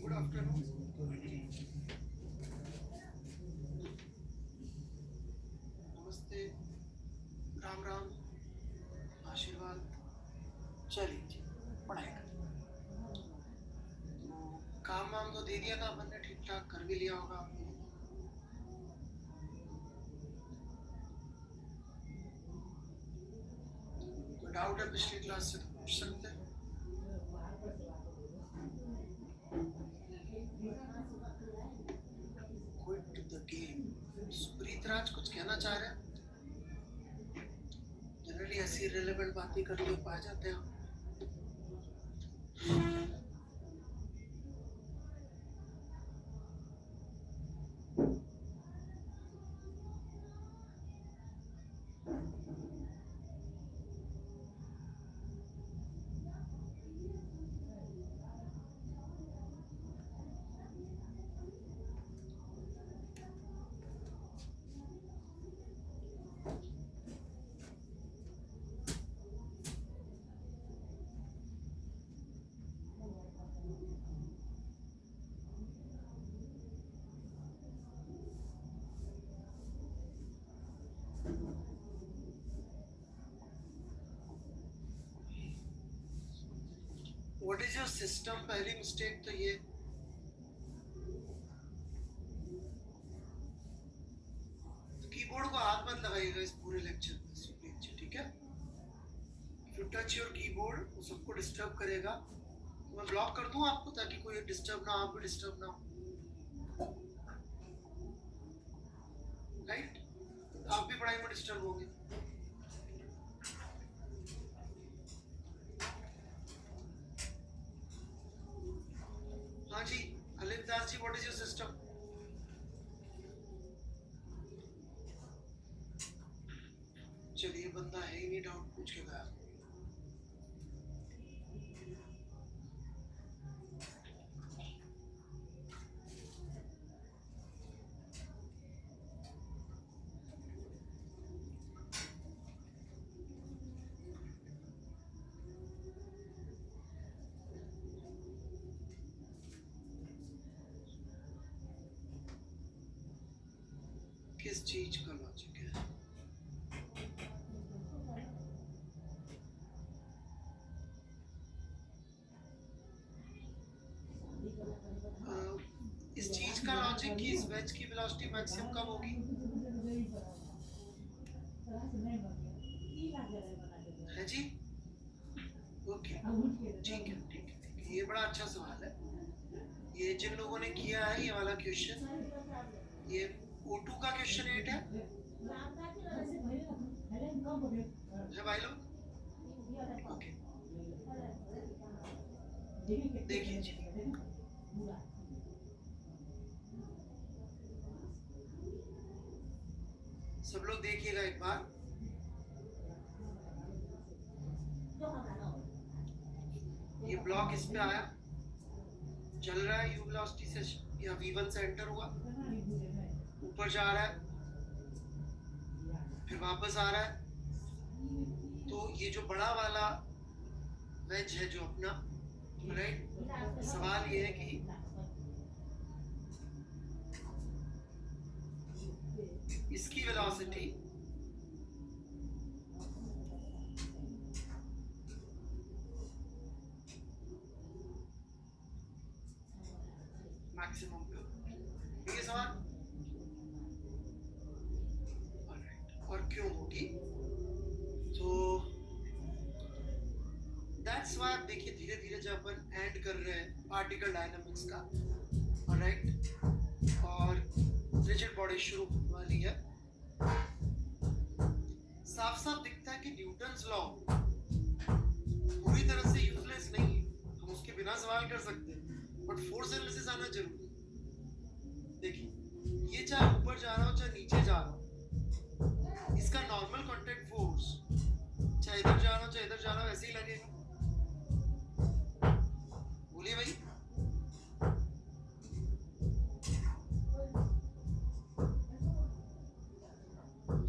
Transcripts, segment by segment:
Good afternoon. नमस्ते, राम राम, आशीर्वाद। चलिए जी, पढ़ाई कर। तो काम वाम तो दे दिया था अपन ने, ठीक ठाक कर भी लिया होगा आप लोगों ने। कोई डाउट है पिछली क्लास से तो पूछ सकते हैं। Quit the game. Supreet Raj कुछ कहना चाह रहे हैं? जनरली ऐसी रिलेवेंट बातें करके पा जाते हैं हम। What is your system? पहली मिस्टेक तो ये, तो कीबोर्ड को हाथ मत लगाइएगा इस पूरे लेक्चर में सुप्रीत जी, ठीक है? If you touch your keyboard वो सबको डिस्टर्ब करेगा। तो मैं ब्लॉक कर दूं आपको ताकि कोई डिस्टर्ब ना हो, आप भी डिस्टर्ब ना हो, राइट? आप भी पढ़ाई में डिस्टर्ब होंगे। हाँ जी, अलिफ Das ji, what is your system? चलिए, बंदा है ही नहीं, डाउट पूछ के गया। किस चीज का लॉजिक है? इस चीज का लॉजिक कि इस वेज की वेलोसिटी मैक्सिमम कब होगी? है जी? ओके, ठीक है, ठीक है। ये बड़ा अच्छा सवाल है। ये जिन लोगों ने किया है ये वाला क्वेश्चन, ये O2 का क्वेश्चन 8 है भाई लोग? ओके, देखिए जी, सब लोग देखिएगा एक बार। ये ब्लॉक इस पे आया, चल रहा है, यू वेलोसिटी से या V1 से एंटर हुआ, ऊपर जा रहा है, फिर वापस आ रहा है। तो ये जो बड़ा वाला वेज है जो अपना, राइट, सवाल ये है कि इसकी वेलोसिटी मैक्सिमम पे, ठीक है सवाल? और क्यों होगी? तो दैट्स व्हाई आप देखिए धीरे धीरे जब अपन ऐड कर रहे हैं पार्टिकल डायनामिक्स का, राइट, और रिजिड बॉडी शुरू होने वाली है, साफ साफ दिखता है कि न्यूटन्स लॉ पूरी तरह से यूजलेस नहीं है। हम उसके बिना सवाल कर सकते हैं, बट फोर्स एनालिसिस आना जरूरी है। देखिए, ये चाहे ऊपर जा रहा हो चाहे नीचे जा रहा हो, इसका नॉर्मल कांटेक्ट फोर्स चाहे इधर जा रहा हो चाहे इधर जा रहा हो ऐसे ही लगेगा। बोलिए भाई।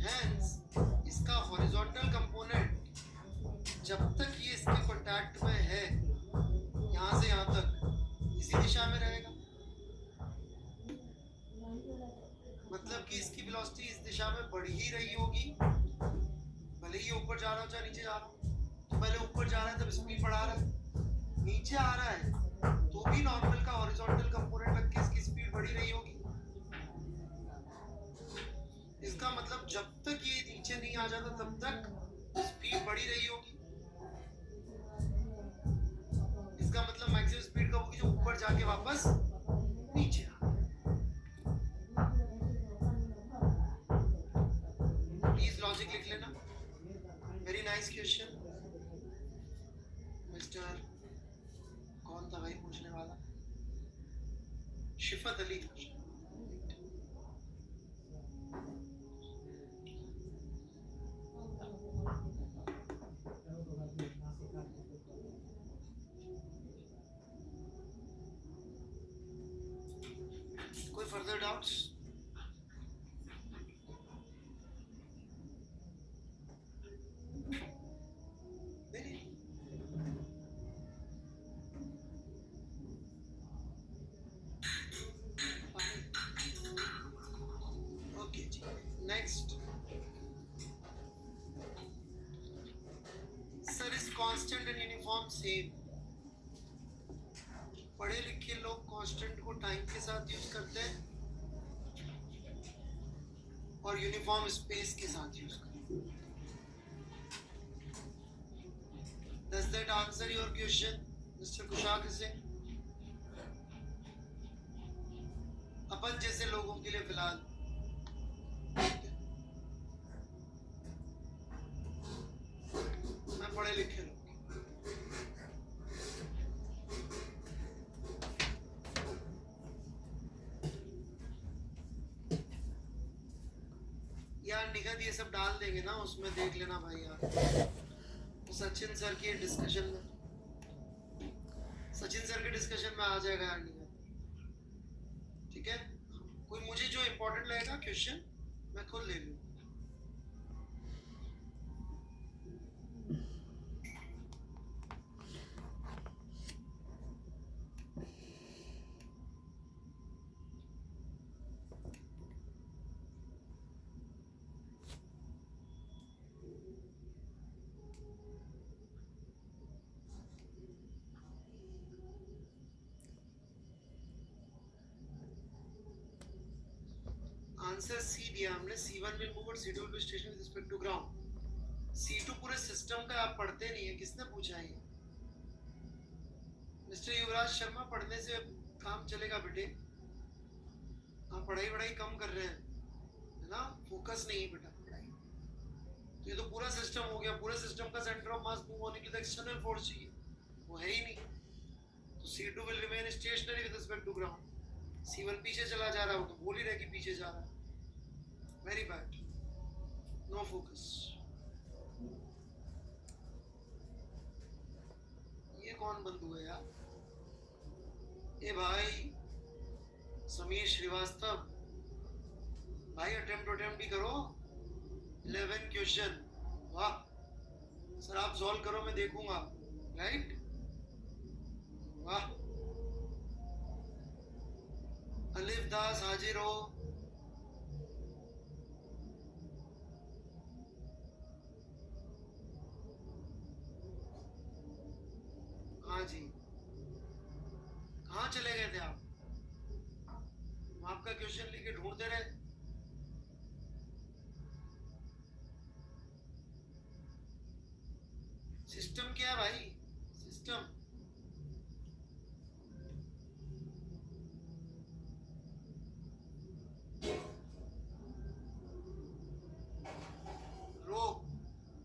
Hence, इसका हॉरिजॉन्टल कंपोनेंट जब तक ये इसके कांटेक्ट में है, यहाँ से यहाँ तक इसी दिशा में रहेगा। ही रही होगी, भले ही ऊपर जा रहा हो चाहे नीचे जा रहा हो। तो पहले ऊपर जा रहा है तब स्पीड बढ़ा रहा है, नीचे आ रहा है तो भी नॉर्मल का हॉरिजॉन्टल कंपोनेंट लग के इसकी स्पीड बढ़ी रही होगी। इसका मतलब जब तक ये नीचे नहीं आ जाता तब तक स्पीड बढ़ी रही होगी। इसका मतलब मैक्सिमम स्पीड कब होगी, जो ऊपर जाके वापस नीचे आ। प्लीज लॉजिक लिख लेना। वेरी नाइस क्वेश्चन मिस्टर, कौन था भाई पूछने वाला? शिफत अली था। कोई फर्दर डाउट्स? ओके जी, next. Sir is constant and uniform same. पढ़े लिखे लोग कांस्टेंट को टाइम के साथ यूज करते हैं और यूनिफॉर्म स्पेस के साथ यूज करते हैं। Does that answer your question, Mr. Kushaq Singh? अपन जैसे लोगों के लिए फिलहाल मैं पढ़े लिखे लोग, यार निगत ये सब डाल देंगे ना उसमें, देख लेना भाई यार। सचिन सर के डिस्कशन में, सचिन सर के डिस्कशन में आ जाएगा यार निगत, ठीक है? कोई मुझे जो इम्पोर्टेंट लगेगा क्वेश्चन मैं खुद ले लूँ। आंसर सी दिया हमने, C1 will move और C2 will be stationary with respect to ground। C2 पूरे सिस्टम का आप पढ़ते नहीं है, किसने पूछा है? मिस्टर युवराज शर्मा, पढ़ने से काम चलेगा बेटे, आप पढ़ाई वढ़ाई कम कर रहे हैं है ना, फोकस नहीं है बेटा पढ़ाई। तो ये तो पूरा सिस्टम हो गया, पूरे सिस्टम का सेंटर ऑफ मास मूव होने के लिए एक्सटर्नल फोर्स चाहिए, वो है ही नहीं। तो C2 will remain stationary with respect to ground। C1 पीछे चला जा रहा है, वो तो बोल ही रहा कि पीछे जा रहा है। Very bad, no focus. ये कौन बंधु है यार? ए भाई समीर श्रीवास्तव भाई, अटेम्प्ट भी करो। 11 क्वेश्चन, वाह सर, आप सॉल्व करो मैं देखूंगा, राइट? वाह। अलिफ दास हाजिर हो। हाँ जी, कहाँ चले गए थे आप? हम आपका क्वेश्चन लेके ढूंढते रहे। सिस्टम क्या है भाई? सिस्टम रो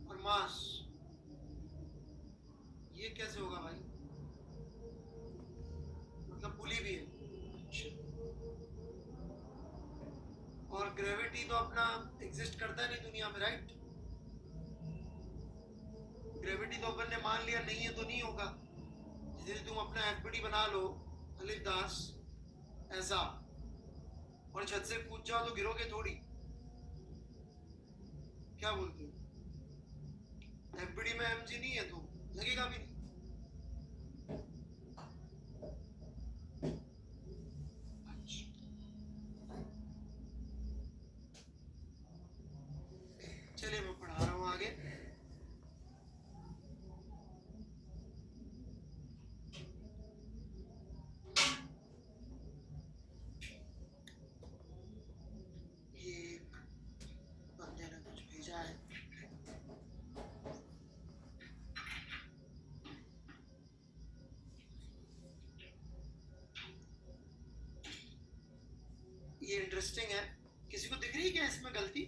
और मास, ये कैसे होगा भाई? मतलब पुली भी है, और ग्रेविटी तो अपना एग्जिस्ट करता नहीं दुनिया में, राइट? ग्रेविटी तो अपन ने मान लिया नहीं है तो नहीं होगा। जैसे तुम अपना एफबीडी बना लो अलिफ दास ऐसा, और छत से कूद जाओ तो गिरोगे थोड़ी, क्या बोलते हो? एफबीडी में एमजी नहीं है तो लगेगा भी नहीं। ये इंटरेस्टिंग है। किसी को दिख रही है क्या इसमें गलती?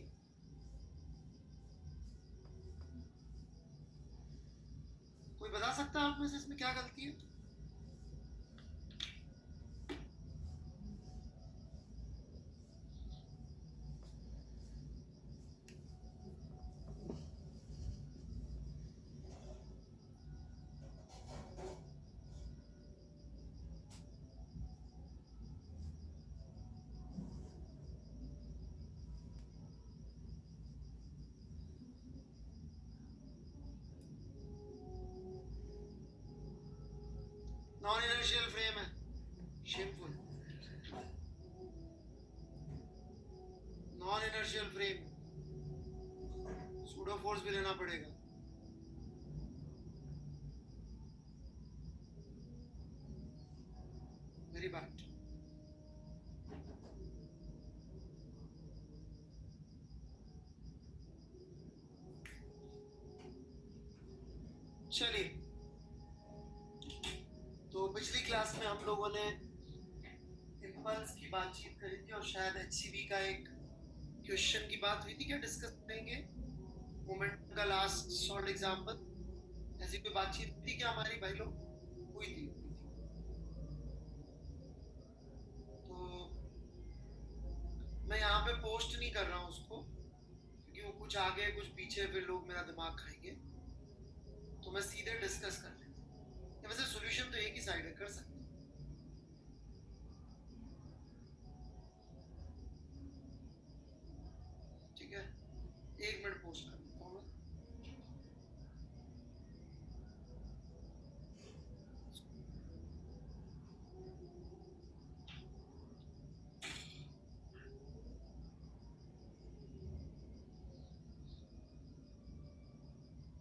कोई बता सकता है आप में से इसमें क्या गलती है? नॉन इनर्शियल फ्रेम है, shameful. Non inertial frame, pseudo force भी लेना पड़ेगा। Very bad. चलिए, तो पिछली क्लास में हम लोगों ने इम्पल्स की बातचीत करी थी और शायद एचसीवी का एक क्वेश्चन की बात हुई थी। क्या डिस्कस करेंगे मोमेंट का लास्ट शॉर्ट एग्जांपल? ऐसी कोई बातचीत थी क्या हमारी भाई लोग? हुई थी। तो मैं यहाँ पे पोस्ट नहीं कर रहा हूँ उसको, क्योंकि वो कुछ आगे कुछ पीछे फिर लोग मेरा दिमाग खाएंगे। तो मैं सीधे डिस्कस कर लेता हूँ। वैसे सॉल्यूशन तो एक ही साइड है, कर सकते। ठीक है, 1 मिनट पोस्ट कर देता हूँ मैं।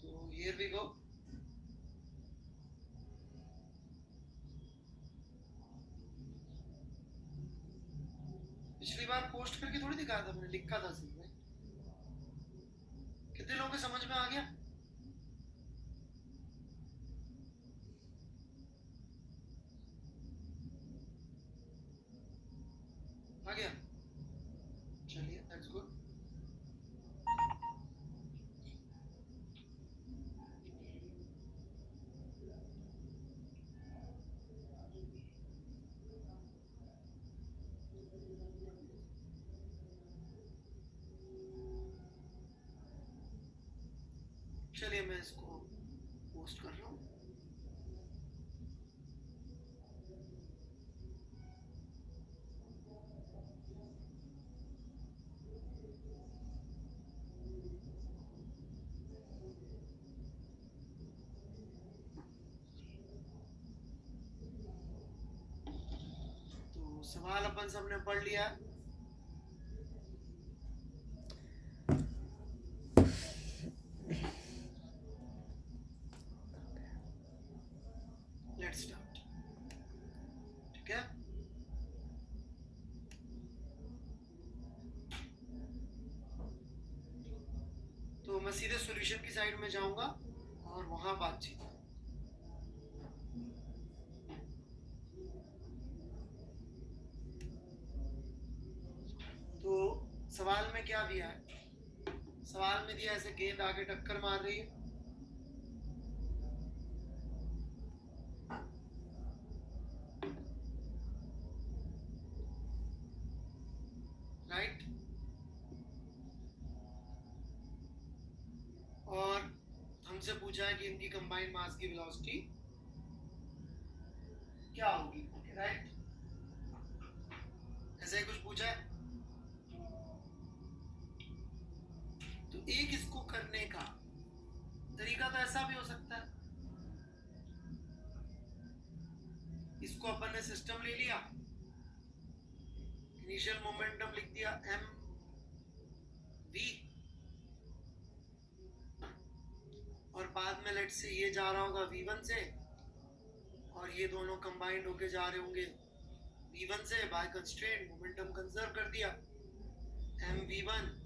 तो हियर वी गो। पिछली बार पोस्ट करके थोड़ी दिखाया था, मैंने लिखा था सिर्फ। कितने लोगों को समझ में आ गया? आ गया? चलिए, दैट्स गुड। चलिए, मैं इसको पोस्ट कर रहा हूँ। तो सवाल अपन सबने पढ़ लिया। Let's start. ठीक है, तो मैं सीधे सॉल्यूशन की साइड में जाऊंगा और वहां बातचीत। तो सवाल में क्या दिया है? सवाल में दिया ऐसे गेंद आगे टक्कर मार रही है, राइट? और हमसे पूछा है कि इनकी कंबाइंड मास की वेलोसिटी क्या होगी, राइट? ऐसा ही कुछ पूछा है। तो एक इसको करने का तरीका तो ऐसा भी हो सकता है, इसको अपन ने सिस्टम ले लिया, इनिशियल मोमेंटम लिख दिया एम वी, और बाद में लेट से ये जा रहा होगा v1 से, और ये दोनों कंबाइंड होके जा रहे होंगे v1 से। बाय कंस्ट्रेंट मोमेंटम कंजर्व कर दिया, mv1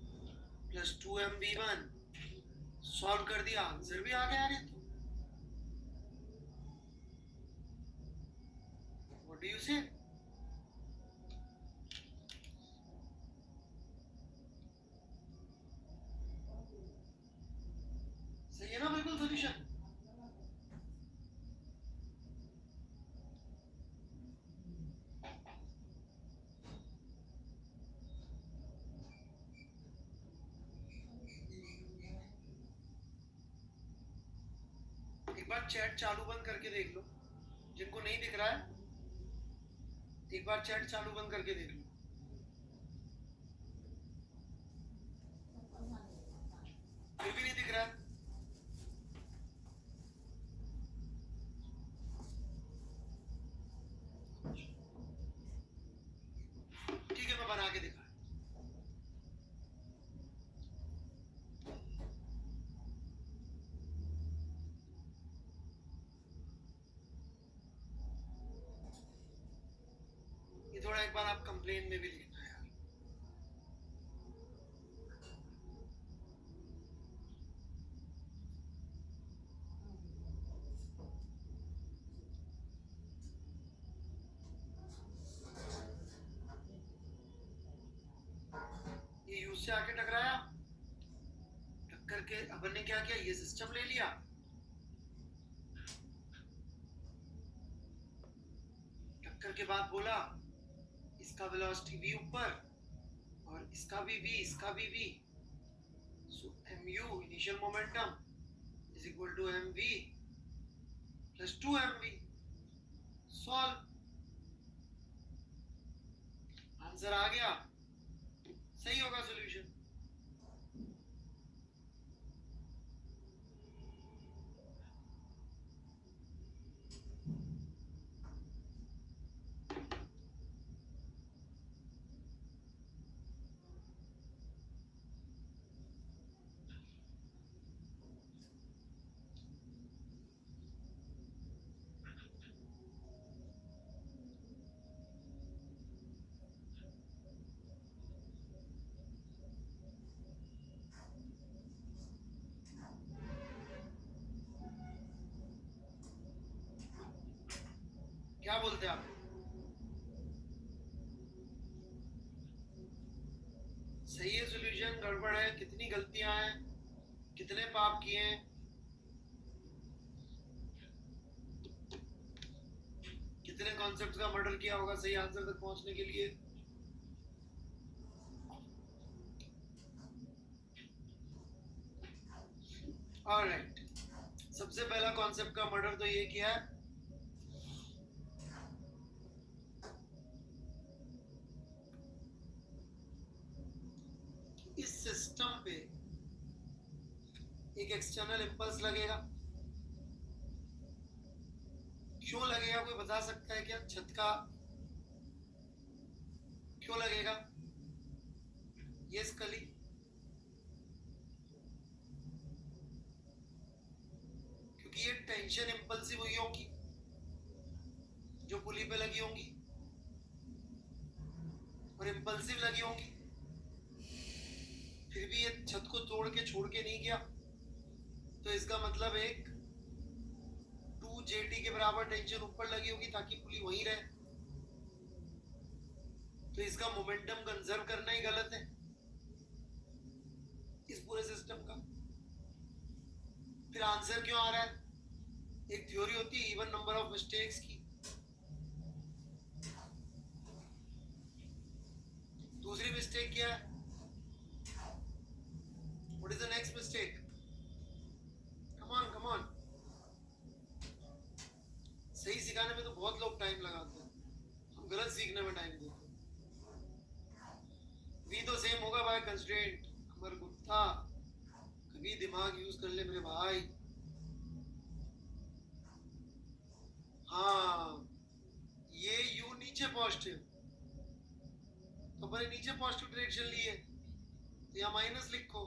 प्लस 2mv1, सॉल्व कर दिया, आंसर भी आ गया। रे व्हाट डू यू से? बार चैट चालू बंद करके देख लो, जिनको नहीं दिख रहा है एक बार चैट चालू बंद करके देख लो। फिर भी नहीं दिख रहा है? ठीक है, मैं बना के दिखा। ये थोड़ा एक बार आप कंप्लेन में भी लिखना है यार। ये यूज से आके टकराया, टक्कर के अपन ने क्या किया, ये सिस्टम ले लिया, टक्कर के बाद बोला इसका वेलोसिटी v ऊपर और इसका भी v, इसका भी v, so mu initial momentum is equal to mv plus 2mv। Solve, answer आ गया, सही होगा सॉल्यूशन। क्या बोलते हैं आप? सही है सॉल्यूशन, गड़बड़ है, कितनी गलतियां हैं, कितने पाप किए हैं, कितने कॉन्सेप्ट्स का मर्डर किया होगा सही आंसर तक पहुंचने के लिए। ऑलराइट, सबसे पहला कॉन्सेप्ट का मर्डर तो ये किया है, इस सिस्टम पे एक एक्सटर्नल इंपल्स लगेगा। क्यों लगेगा, कोई बता सकता है क्या? छत का क्यों लगेगा? यस कली, क्योंकि ये टेंशन इंपल्सिव हुई होगी जो पुली पे लगी होंगी और इंपल्सिव लगी होंगी, फिर भी ये छत को तोड़ के छोड़ के नहीं गया, तो इसका मतलब एक 2JT के बराबर टेंशन ऊपर लगी होगी ताकि पुली वहीं रहे, तो इसका मोमेंटम कंजर्व करना ही गलत है इस पूरे सिस्टम का। फिर आंसर क्यों आ रहा है? एक थ्योरी होती है इवन नंबर ऑफ मिस्टेक्स की। दूसरी मिस्टेक क्या है? What is the next mistake? Come on. सही सिखाने में तो बहुत लोग टाइम लगाते हैं, हम गलत सीखने में टाइम देते हैं। वी तो सेम होगा बाय कंस्ट्रेंट। अमर गुप्ता, कभी दिमाग यूज कर ले मेरे भाई। हाँ, ये यू नीचे पॉजिटिव, तो अपने नीचे पॉजिटिव डायरेक्शन लिए, तो यहाँ माइनस लिखो।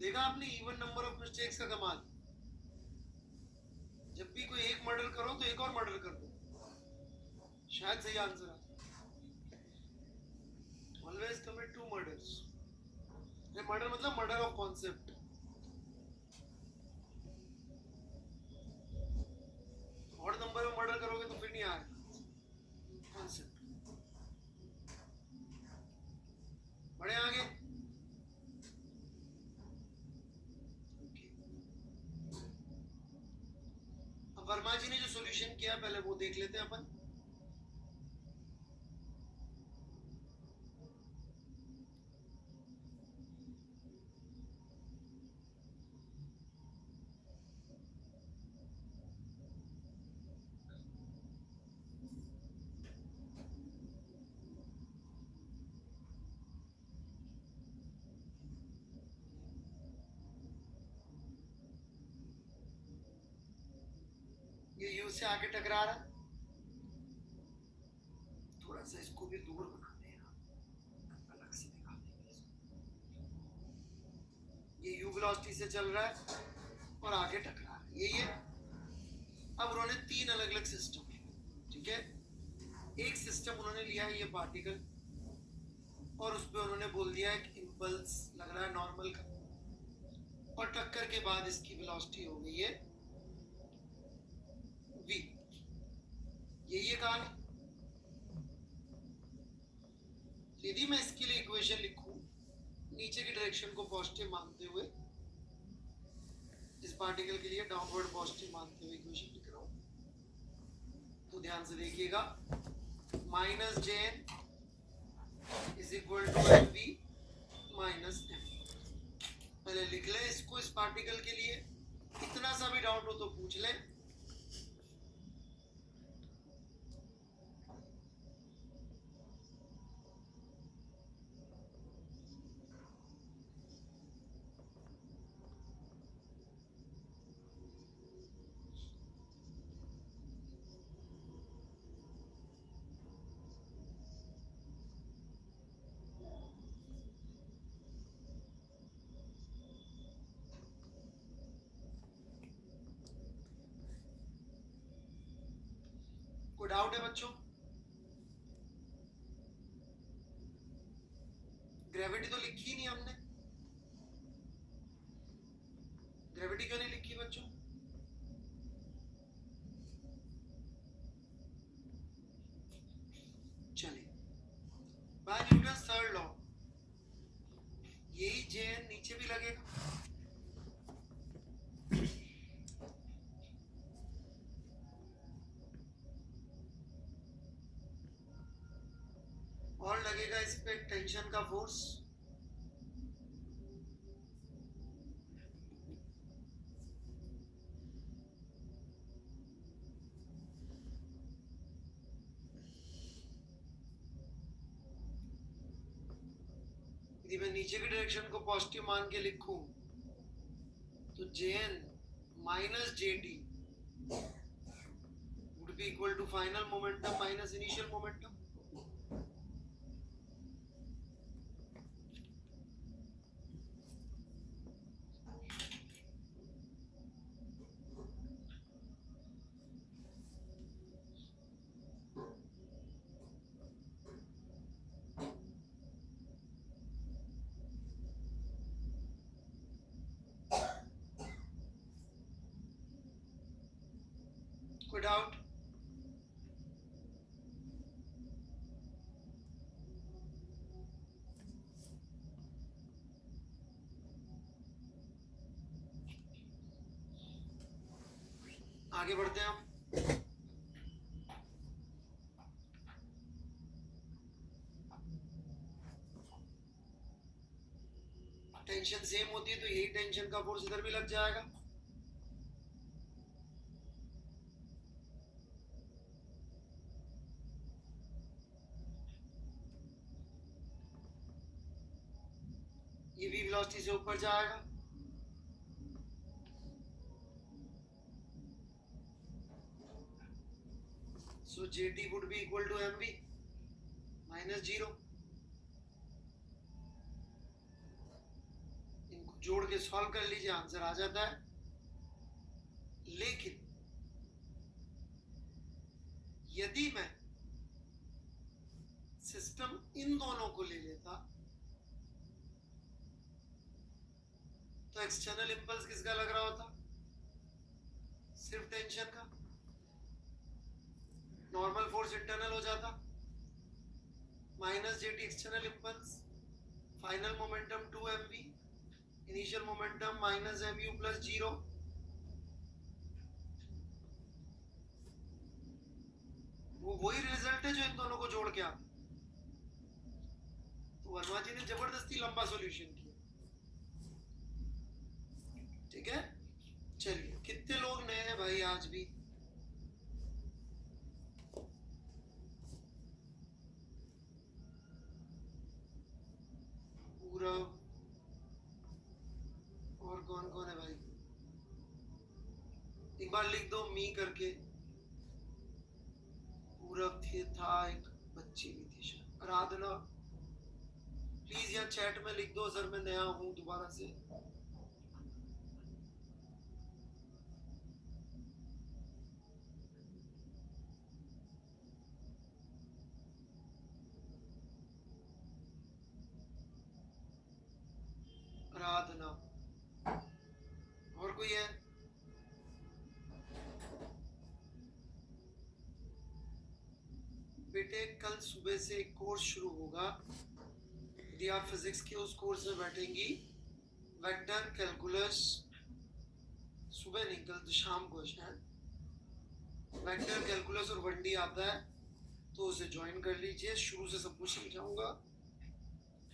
देखा आपने इवन नंबर ऑफ मिस्टेक्स का कमाल। जब भी कोई एक मर्डर करो तो एक और मर्डर कर दो, शायद सही आंसर आ। Always commit 2 murders. मर्डर मतलब मर्डर ऑफ कॉन्सेप्ट। और नंबर में मर्डर करोगे तो फिर नहीं आएगा कॉन्सेप्ट। बढ़े आगे। अब वर्मा जी ने जो सॉल्यूशन किया पहले वो देख लेते हैं अपन। से आके टकरा रहा है, थोड़ा सा इसको भी दूर बनाते हैं, अलग से दिखाते हैं। ये u वेलोसिटी से चल रहा है और आगे टकरा रहा है, ये अब उन्होंने 3 अलग अलग सिस्टम लिए, ठीक है। एक सिस्टम उन्होंने लिया है ये पार्टिकल, और उस पर उन्होंने बोल दिया एक इम्पल्स लग रहा है नॉर्मल का, और टक्कर के बाद इसकी वेलोसिटी हो गई है v। ये कहानी। यदि मैं इसके लिए इक्वेशन लिखूं, नीचे की डायरेक्शन को पॉजिटिव मानते हुए, इस पार्टिकल के लिए डाउनवर्ड पॉजिटिव मानते हुए इक्वेशन लिख रहा हूं, तो ध्यान से देखिएगा, minus jn is equal to mv minus m। पहले लिख ले इसको इस पार्टिकल के लिए, इतना सा भी डाउट हो तो पूछ ले। कोई डाउट है बच्चों? ग्रेविटी तो लिखी नहीं हमने, ग्रेविटी क्यों नहीं लिखी बच्चों? चलिए, बाय न्यूटन थर्ड लॉ, यही Jn नीचे भी लगेगा, और लगेगा इस पे टेंशन का फोर्स। यदि मैं नीचे की डायरेक्शन को पॉजिटिव मान के लिखूं, तो Jn minus JT would be equal to final momentum minus initial momentum। कोई डाउट? आगे बढ़ते हैं हम। टेंशन सेम होती है तो यही टेंशन का फोर्स इधर भी लग जाएगा। ये v वेलोसिटी से ऊपर जाएगा, so JT would be equal to mv minus 0। इनको जोड़ के सॉल्व कर लीजिए, आंसर आ जाता है। लेकिन यदि मैं सिस्टम इन दोनों को ले लेता, तो एक्सटर्नल इंपल्स किसका लग रहा होता? सिर्फ टेंशन का। नॉर्मल फोर्स इंटरनल हो जाता, minus JT external impulse, final momentum 2mv, initial momentum minus mu plus 0। वो वही रिजल्ट है जो इन दोनों को जोड़ के आता। तो वर्मा जी ने जबरदस्ती लंबा सॉल्यूशन किया, ठीक है। चलिए, कितने लोग नए हैं भाई आज भी? पूरा, और कौन कौन है भाई? एक बार लिख दो मी करके, पूरब थे, था एक बच्ची भी थी शायद, आराधना। प्लीज यार चैट में लिख दो सर मैं नया हूँ दोबारा से। आराधना, और कोई है? बेटे कल सुबह से एक कोर्स शुरू होगा, यदि आप फिजिक्स के उस कोर्स में बैठेंगी, वेक्टर कैलकुलस, सुबह नहीं कल तो शाम को शायद वेक्टर कैलकुलस और 1D आता है, तो उसे ज्वाइन कर लीजिए। शुरू से सब कुछ समझाऊंगा।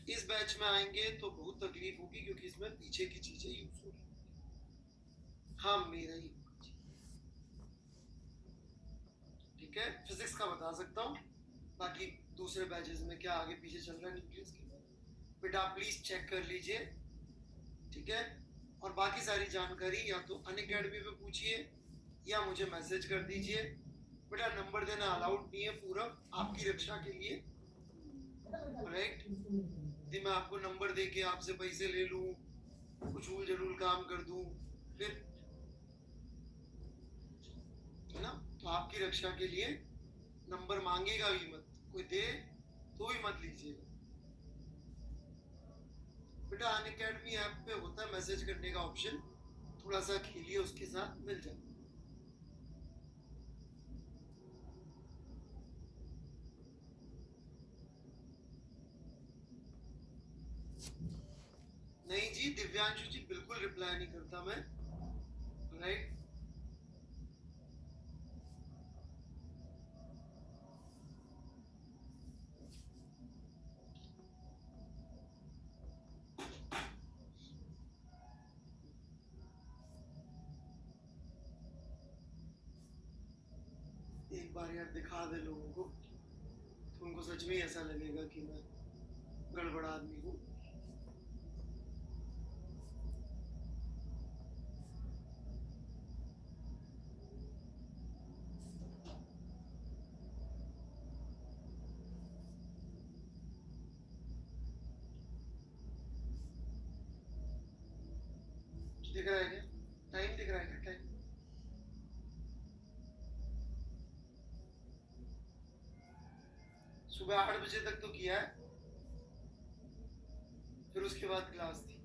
इस बैच में आएंगे तो बहुत तकलीफ होगी क्योंकि इसमें पीछे की चीजें यूज होगी। हाँ मेरा ही, ठीक है। फिजिक्स का बता सकता हूँ, बाकी दूसरे बैचेस में क्या आगे पीछे चल रहा है न्यूक्लियस के, बेटा आप प्लीज चेक कर लीजिए, ठीक है। और बाकी सारी जानकारी या तो अनअकैडमी पे पूछिए या मुझे मैसेज कर दीजिए। बेटा नंबर देना अलाउड नहीं है, पूरा आपकी रक्षा के लिए, राइट। यदि मैं आपको नंबर दे के आपसे पैसे ले लूं, कुछ उल जरूल काम कर दूं, फिर है ना, तो आपकी रक्षा के लिए नंबर मांगेगा भी मत, कोई दे तो भी मत लीजिएगा। बेटा अनअकैडमी ऐप पे होता है मैसेज करने का ऑप्शन, थोड़ा सा खेलिए उसके साथ, मिल जाए। नहीं जी दिव्यांशु जी बिल्कुल रिप्लाई नहीं करता मैं, राइट। एक बार यार दिखा दे लोगों को, तो उनको सच में ऐसा लगेगा कि मैं गड़बड़ आदमी हूँ। दिख रहा है क्या? टाइम दिख रहा है क्या? टाइम सुबह 8 बजे तक तो किया है, फिर उसके बाद क्लास थी,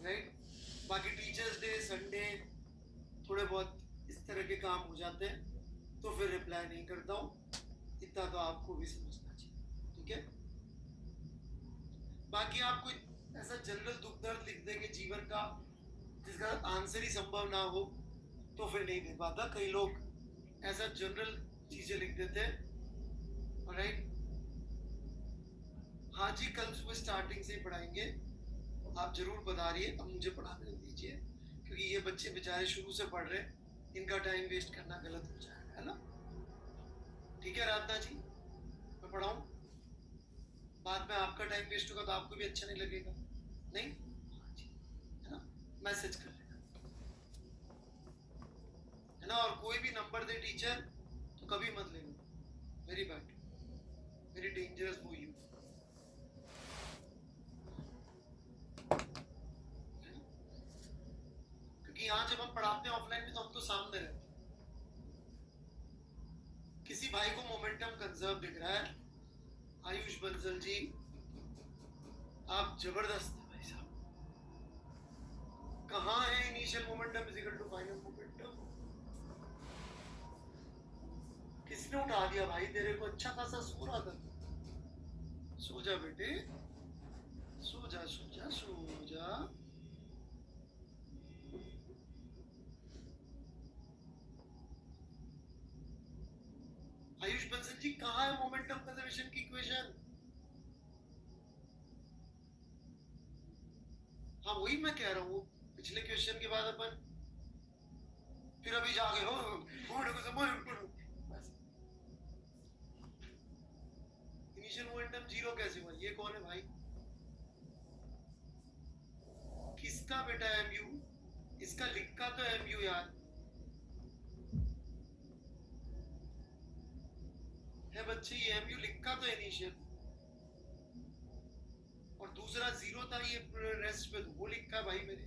राइट। बाकी टीचर्स डे संडे थोड़े बहुत इस तरह के काम हो जाते हैं, तो फिर रिप्लाई नहीं करता हूँ, इतना तो आपको भी समझना चाहिए, ठीक है। बाकी आप कोई ऐसा जनरल दुख दर्द लिख देंगे जीवन का जिसका आंसर ही संभव ना हो, तो फिर नहीं दे पाता। कई लोग ऐसा जनरल चीजें लिख देते हैं, राइट। हाँ जी कल सुबह स्टार्टिंग से ही पढ़ाएंगे, आप जरूर पधारिए। अब मुझे पढ़ाने दीजिए क्योंकि ये बच्चे बेचारे शुरू से पढ़ रहे, इनका टाइम वेस्ट करना गलत हो जाएगा, है ना। ठीक है राधना जी, मैं पढ़ाऊं, बाद में आपका टाइम वेस्ट होगा तो आपको भी अच्छा नहीं लगेगा, नहीं। हाँ जी, है ना, मैसेज कर लेना, है ना। और कोई भी नंबर दे टीचर तो कभी मत लेना, very bad, very dangerous for you. क्योंकि यहाँ जब हम पढ़ाते हैं ऑफलाइन में तो हम तो सामने रहते हैं। किसी भाई को मोमेंटम कंजर्व दिख रहा है? आयुष बंसल जी आप जबरदस्त है भाई साहब। कहाँ है initial momentum is equal to final momentum? किसने उठा दिया भाई तेरे को? अच्छा खासा सो रहा था, सो जा बेटे, सो जा सो जा सो जा। आयुष बंसल जी कहाँ है मोमेंटम कंजर्वेशन की इक्वेशन? हाँ वही मैं कह रहा हूँ, पिछले क्वेश्चन के बाद अपन फिर अभी जागे हो बस। इनिशियल मोमेंटम जीरो कैसे हुआ? ये कौन है भाई? किसका बेटा एमयू? इसका लिखा तो एमयू यार। है बच्चे, ये एमयू लिखा तो इनिशियल, और दूसरा जीरो था ये रेस्ट पे, तो वो लिखा भाई मेरे।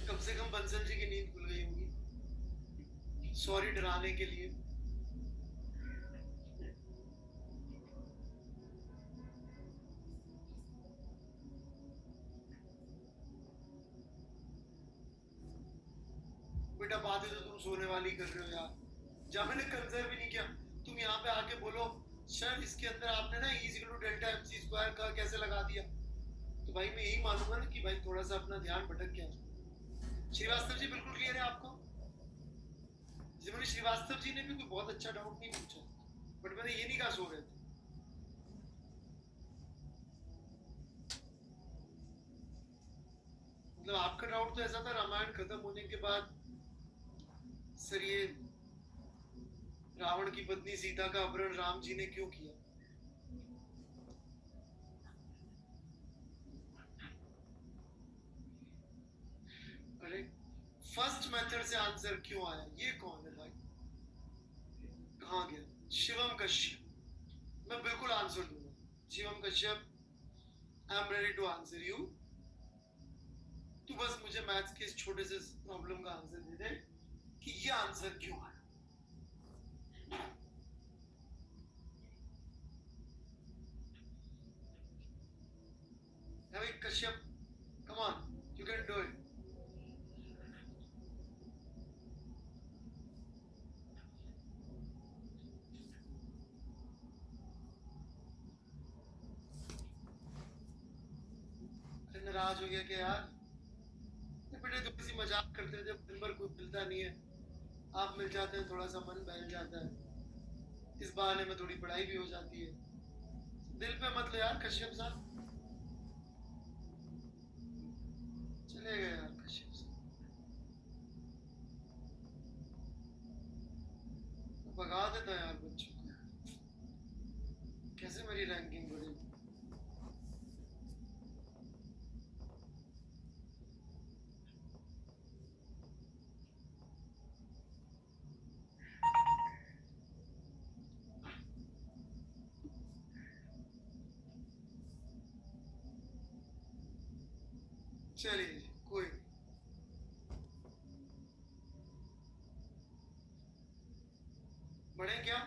कम से कम बंसल जी की नींद खुल गई होगी, सॉरी डराने के लिए। बेटा बातें तो तुम सोने वाली कर रहे हो यार, जब मैंने कंजर्व भी नहीं किया, तुम यहाँ पे आके बोलो सर इसके अंदर आपने ना E equal to delta MC square का कैसे लगा दिया, तो भाई मैं यही मानूंगा ना कि भाई थोड़ा सा अपना ध्यान भटक गया। श्रीवास्तव जी बिल्कुल क्लियर है आपको? श्रीवास्तव जी ने भी कोई बहुत अच्छा डाउट नहीं पूछा, बट मैंने ये नहीं कहा सो रहे थे। मतलब आपका डाउट तो ऐसा था रामायण खत्म होने के बाद सर ये रावण की पत्नी सीता का अपहरण राम जी ने क्यों किया? अरे फर्स्ट मेथड से आंसर क्यों आया? ये कौन है भाई? कहाँ गया? शिवम कश्यप। मैं बिल्कुल आंसर दूंगा। Shivam Kashyap, I am ready to answer you. तू बस मुझे मैथ्स के इस छोटे से प्रॉब्लम का आंसर दे दे कि ये आंसर क्यों आया। Kashyap, come on, you can do it. नाराज हो गया कि यार बेटे तो किसी मजाक करते थे, दिन भर कोई मिलता नहीं है, आप मिल जाते हैं, थोड़ा सा मन बहल जाता है, इस बहाने में थोड़ी पढ़ाई भी हो जाती है। दिल पे मत लो यार कश्यप साहब, चले गए यार कश्यप साहब, भगा देता यार बच्चों को, कैसे मेरी रैंकिंग बढ़ी। चलिए कोई नहीं, बढ़े क्या?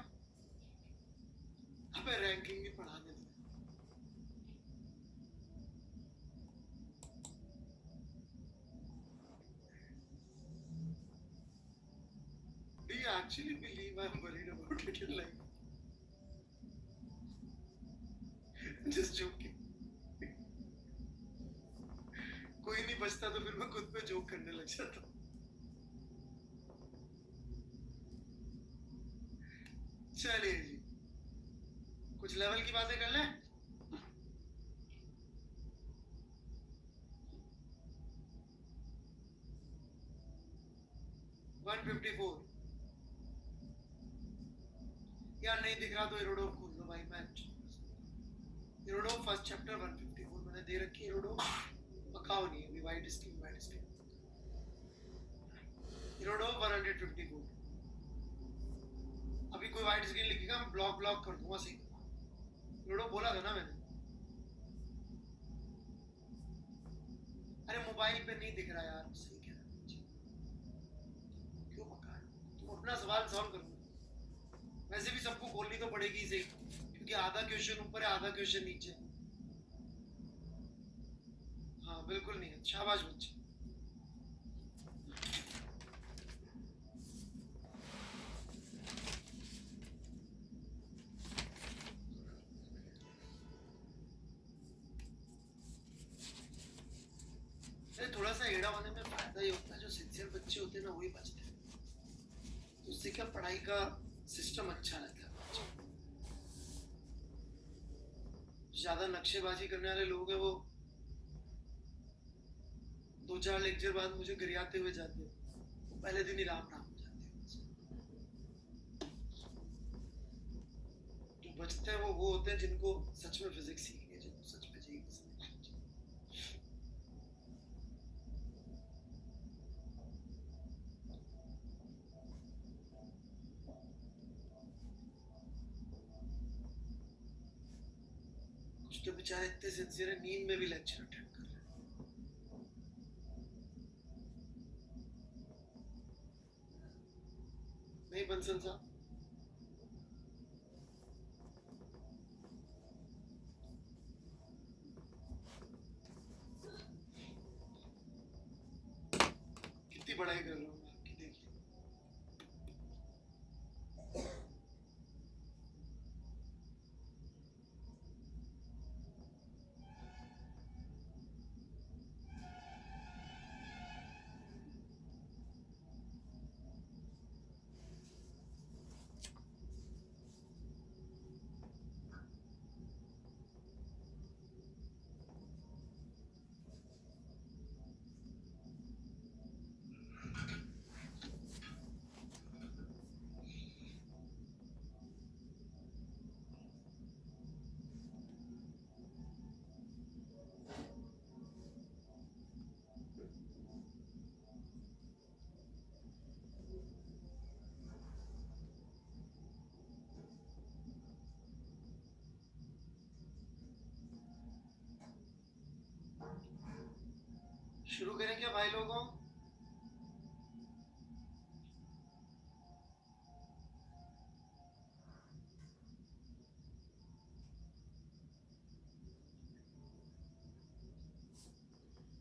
अबे रैंकिंग भी पढ़ाने दो। Do you actually believe I'm worried about it in life? Just joking. कोई नहीं बचता तो फिर मैं खुद पे जोक करने लग जाता हूँ। चलिए जी, कुछ लेवल की बातें कर लें। यार नहीं दिख रहा तो इरोडोव खोल लो भाई, मैं इरोडोव फर्स्ट चैप्टर 154 मैंने दे रखी है। इरोडोव पकाओ नहीं अभी, वाइट स्क्रीन इरोडोव 154। अभी कोई वाइट स्क्रीन लिखेगा मैं ब्लॉक कर दूंगा सही। इरोडोव बोला था ना मैंने। अरे मोबाइल पे नहीं दिख रहा यार, सही कह रहा है, क्यों पका है? तुम अपना सवाल सॉल्व करो। वैसे भी सबको खोलनी तो पड़ेगी सही, क्योंकि आधा क्वेश्चन ऊपर है आधा क्वेश्चन नीचे। हाँ बिल्कुल नहीं है, शाबाश बच्चे। थोड़ा सा एड़ा होने में फायदा ये होता है, जो सिंसियर बच्चे होते हैं ना वही बचते हैं, तो उससे क्या पढ़ाई का सिस्टम अच्छा रहता है। ज्यादा नक्शेबाजी करने वाले लोग हैं वो 2-4 लेक्चर बाद मुझे गरियाते हुए जाते हैं, पहले दिन ही राम राम हो जाते हैं। जो बचते हैं वो होते हैं जिनको सच में फिजिक्स सीखनी है, जिनको सच में चाहिए। तो बेचारे इतने सिंसियर है, नींद में भी लेक्चर अटेंड कर रहे हैं। नहीं बंसल साहब, कितनी पढ़ाई कर रहा हूँ आपकी, देखिए। शुरू करें क्या भाई लोगों?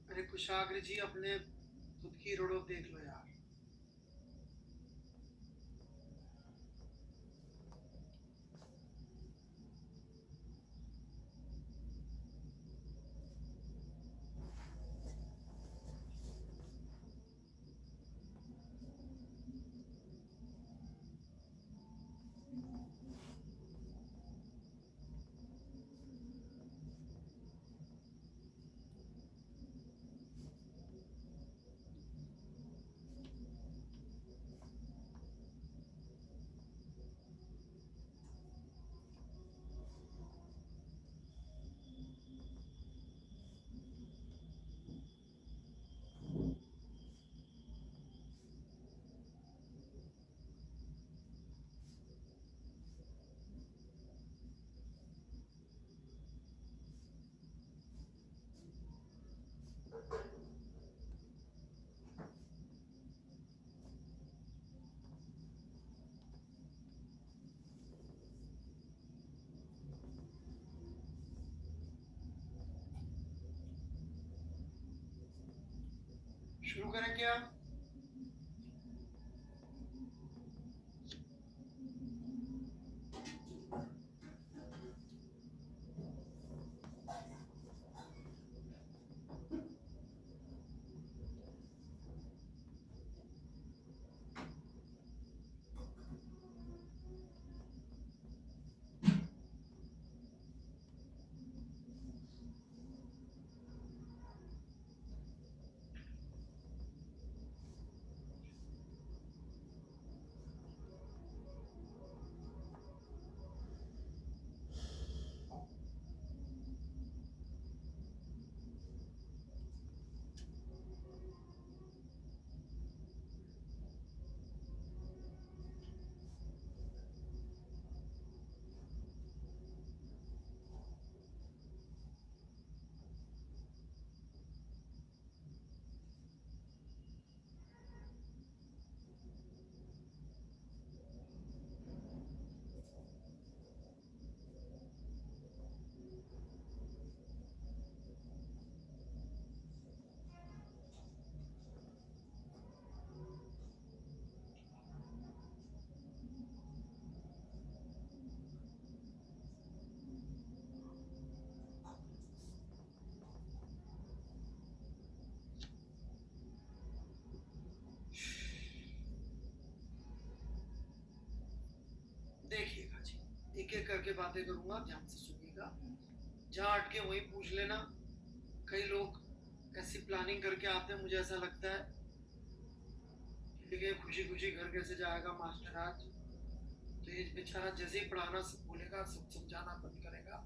अरे कुशाग्र जी, अपने खुद की रोडो देख लो यार। शुरू करें क्या? देखिएगा जी, एक एक करके बातें करूंगा, ध्यान से सुनिएगा। जहाँ अटके वहीं पूछ लेना। कई लोग ऐसी प्लानिंग करके आते हैं, मुझे ऐसा लगता है कि खुशी खुशी घर कैसे जाएगा मास्टर आज। तो ये बेचारा जैसे ही पढ़ाना बोलेगा, सब समझाना बंद करेगा,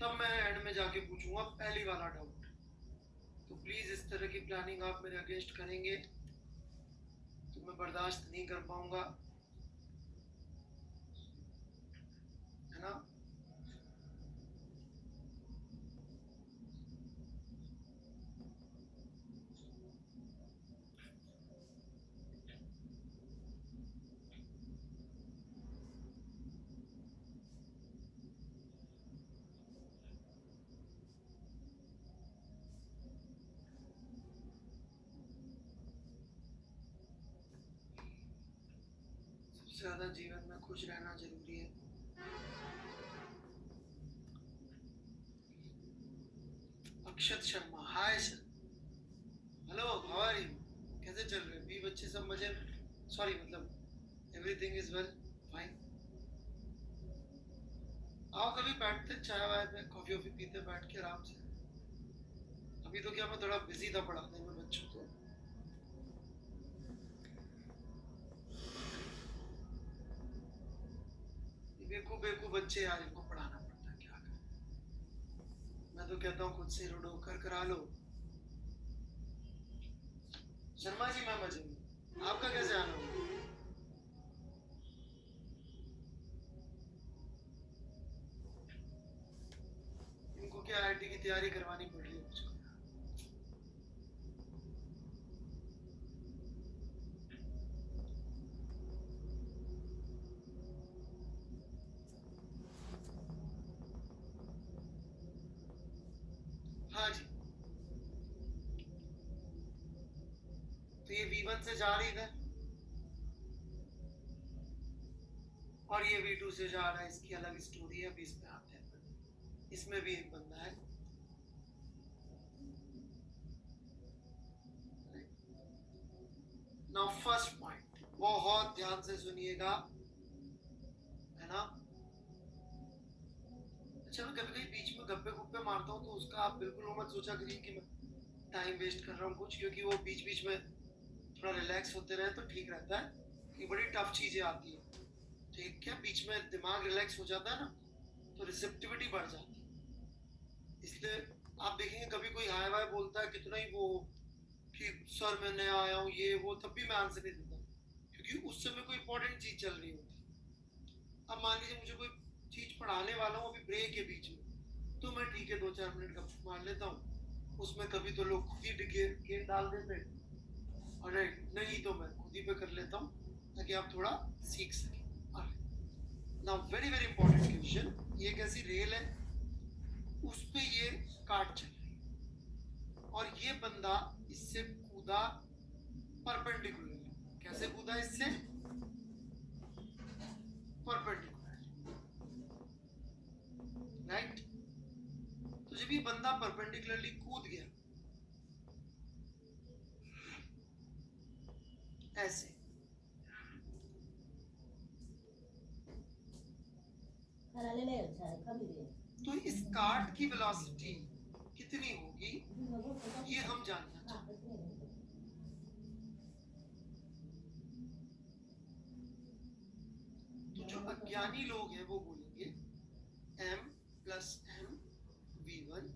तब मैं एंड में जाके पूछूंगा पहली वाला डाउट। तो प्लीज इस तरह की प्लानिंग आप मेरे अगेंस्ट करेंगे तो मैं बर्दाश्त नहीं कर पाऊंगा, है ना? सबसे ज्यादा जीवन में खुश रहना जरूरी है। Akshat Sharma, hi sir, hello, how are you, कैसे चल रहे, भी बच्चे सब मजे में, सॉरी मतलब एवरीथिंग इज वेल, फाइन। आओ कभी बैठते चाय वाय पे, कॉफी वॉफी पीते बैठ के आराम से। अभी तो क्या मैं थोड़ा बिजी था पढ़ाने में बच्चों को। बेवकूफ बेवकूफ बच्चे यार, इनको पढ़ाना पड़ता है, क्या करें। मैं तो कहता हूँ खुद से रोडो कर करा लो। शर्मा जी मैं मजे में, आपका कैसे आना हुआ? इनको क्या आईआईटी की तैयारी करवानी पड़ रही है मुझको। हाँ जी, तो ये V1 से जा रही इधर और ये V2 से जा रहा है, इसकी अलग स्टोरी है, अभी इस पे आते हैं। इसमें भी एक बंदा है, नाउ फर्स्ट पॉइंट बहुत ध्यान से सुनिएगा, है ना। अच्छा मैं कभी कभी बीच में गप्पे गुप्पे मारता हूँ, तो उसका आप बिल्कुल वो मत सोचा करिए कि मैं टाइम वेस्ट कर रहा हूँ कुछ, क्योंकि वो बीच बीच में थोड़ा रिलैक्स होते रहे तो ठीक रहता है। ये बड़ी टफ चीजें आती है, ठीक है, बीच में दिमाग रिलैक्स हो जाता है ना, तो रिसेप्टिविटी बढ़ जाती है। इसलिए आप देखेंगे कभी कोई हाय वाय बोलता है, कितना ही वो कि सर मैं नया आया हूँ ये वो, तब भी मैं आंसर नहीं देता, क्योंकि उस समय कोई इंपॉर्टेंट चीज चल रही होती। अब मान लीजिए मुझे कोई चीज पढ़ाने वाला हूँ, अभी ब्रेक है बीच में, तो मैं ठीक है 2-4 मिनट का मार लेता हूँ। उसमें कभी तो लोग खुद ही गेम डाल देते, और नहीं तो मैं खुद ही पे कर लेता हूँ, ताकि आप थोड़ा सीख सकें। Now very very important question, ये एक ऐसी रेल है, उस पे ये काट चल रही है, और ये बंदा इससे कूदा परपेंडिकुलर। कैसे कूदा इससे? Perpendicular, right. तो जब ये बंदा परपेंडिकुलरली कूद गया ऐसे, तो इस कार्ट की वेलोसिटी कितनी होगी ये हम जानना चाहते हैं। तो जो अज्ञानी लोग हैं वो बोलेंगे m प्लस m v1,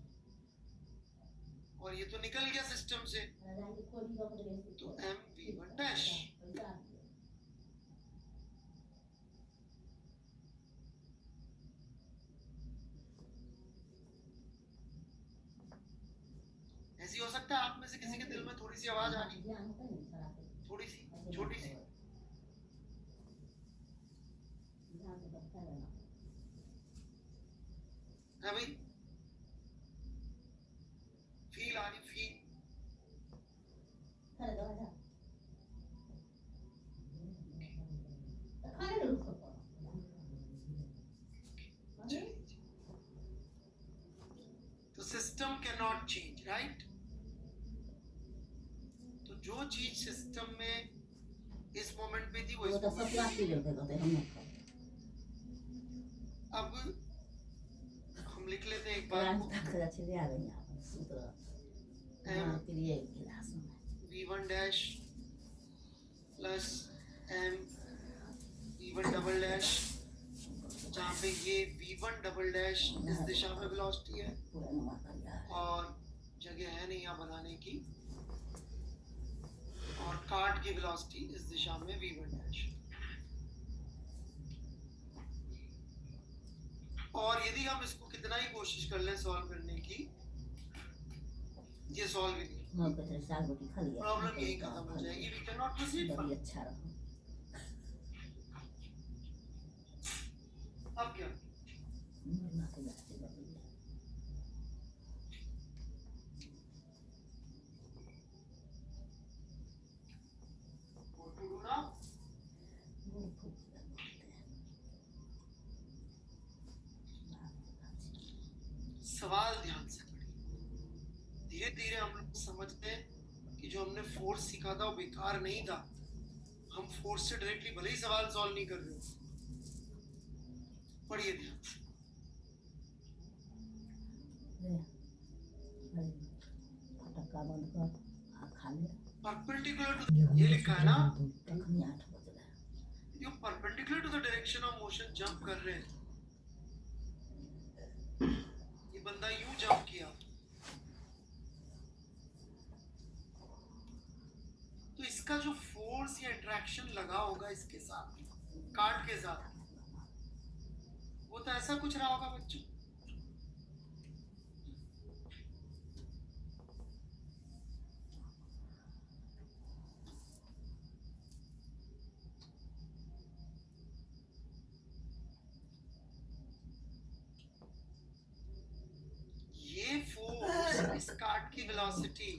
और ये तो निकल गया सिस्टम से, तो m v1 डैश। ऐसी हो सकता है आप में से किसी के दिल में थोड़ी सी आवाज आ रही, थोड़ी सी छोटी सी, है भाई, फील आ रही, फील। तो system can not change, right. तो जो चीज सिस्टम में इस मोमेंट पे थी वो इस मोमेंट, अब हम लिख लेते हैं एक बार v1 dash plus m v1 double dash, जहाँ पे ये v1 डबल डैश इस दिशा में वेलोसिटी है और जगह है नहीं यहाँ बनाने की, और कार्ट की वेलोसिटी इस दिशा में v1 डैश। और यदि हम इसको कितना ही कोशिश कर लें सॉल्व करने की, ये सॉल्व ही नहीं, प्रॉब्लम यही खत्म हो जाएगी, वी कैन नॉट प्रोसीड। अब क्या? What to do now? Force सीखा था वो बेकार नहीं था। हम फोर्स से डायरेक्टली भले ही सवाल सॉल्व नहीं कर रहे हो। पढ़िए ध्यान से। फटक्का बंद कर खा ले। परपेंडिकुलर टू ये लिखा है ना, तखनी 8 बज रहा है। ये perpendicular to the direction of motion jump कर रहे हैं। ये बंदा यूं जंप किया तो इसका जो फोर्स या इंटरेक्शन लगा होगा इसके साथ, कार्ड के साथ, वो तो ऐसा कुछ रहा होगा बच्चों। ये फोर्स इस कार्ड की वेलोसिटी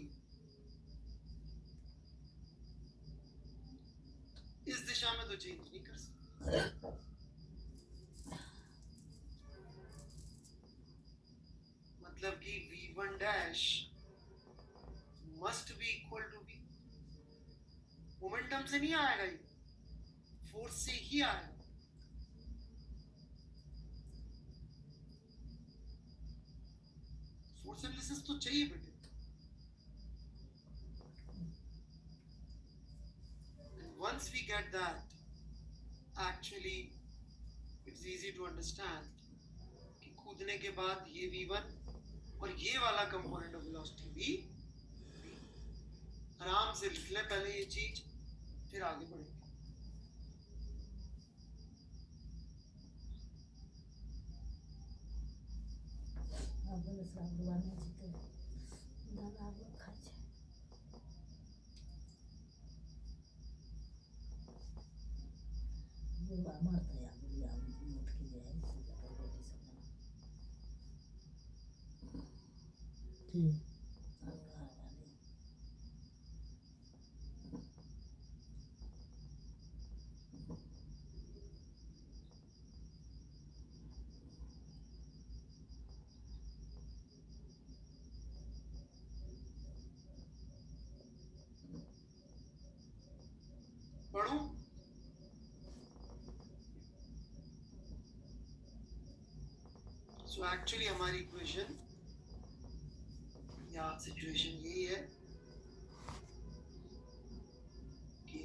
इस दिशा में तो चेंज नहीं कर सकता। मतलब कि v1 dash must be equal to v। Momentum से नहीं आएगा, ये फोर्स से ही आएगा। फोर्स एनालिसिस तो चाहिए बेटे। Once we get that, actually it's easy to understand कि कूदने के बाद ये v1 और ये वाला कंपोनेंट ऑफ वेलोसिटी भी आराम से लिख ले पहले ये चीज, फिर आगे बढ़ेंगे। આપણે સાંભળવાના છે તો દાદા આગળ ખાય છે. અમાર તો આ બધી આ મોટકી જાય છે રોટી સબના જી पढ़ूं? So actually हमारी इक्वेशन या सिचुएशन यही है कि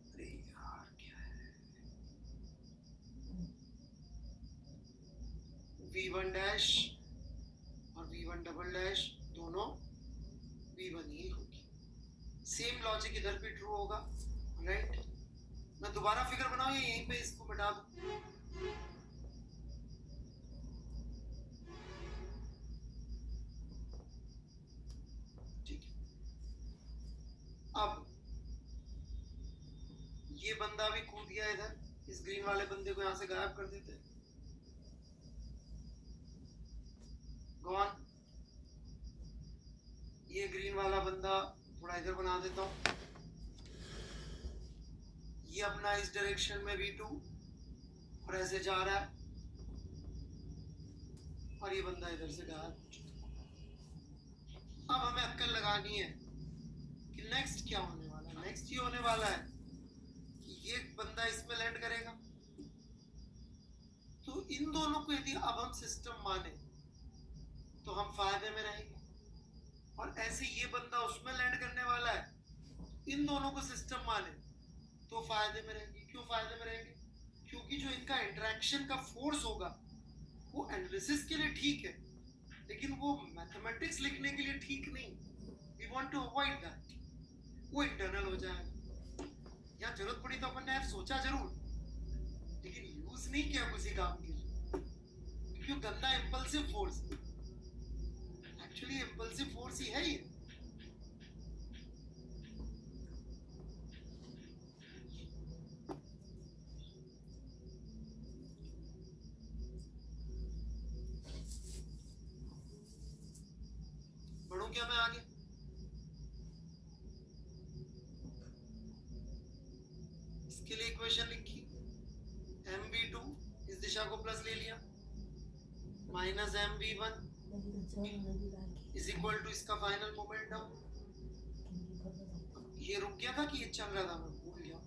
अरे यार क्या है, v1 डैश और v1 डबल डैश दोनों v1 ही होगी। सेम लॉजिक इधर भी ट्रू होगा, राइट? मैं दोबारा फिगर बनाऊं या यहीं पे इसको मिटा दूं? ठीक है। अब ये बंदा भी कूद गया इधर, इस ग्रीन वाले बंदे को यहां से गायब कर देते। गॉन। ये ग्रीन वाला बंदा थोड़ा इधर बना देता हूं। ये अपना इस डायरेक्शन में v2 और ऐसे जा रहा है और ये बंदा इधर से गायब। अब हमें अक्कल लगानी है कि नेक्स्ट क्या होने वाला है। नेक्स्ट ये होने वाला है कि ये बंदा इसमें लैंड करेगा, तो इन दोनों को यदि अब हम सिस्टम माने तो हम फायदे में रहेंगे, और ऐसे ये बंदा उसमें लैंड करने वाला है, इन दोनों को सिस्टम माने तो फायदे में रहेंगे। क्यों फायदे में रहेंगे? क्योंकि जो इनका इंटरेक्शन का फोर्स होगा वो एनालिसिस के लिए ठीक है, लेकिन वो मैथमेटिक्स लिखने के लिए ठीक नहीं। We want to avoid that. वो इंटरनल हो जाएगा। यहाँ जरूरत पड़ी तो अपन ने सोचा जरूर, लेकिन यूज नहीं किया किसी काम के लिए, क्योंकि गंदा impulsive force, actually impulsive force ही है ये। बढ़ूं क्या मैं आगे? इसके लिए इक्वेशन लिखी, mv2 इस दिशा को प्लस ले लिया, माइनस एम वी वन लगी तो छोड़ लगी लाके इज इक्वल टू इसका फाइनल मोमेंटम। किंगी पकड़ ये रुक गया था कि ये चल रहा था, मैं भूल गया।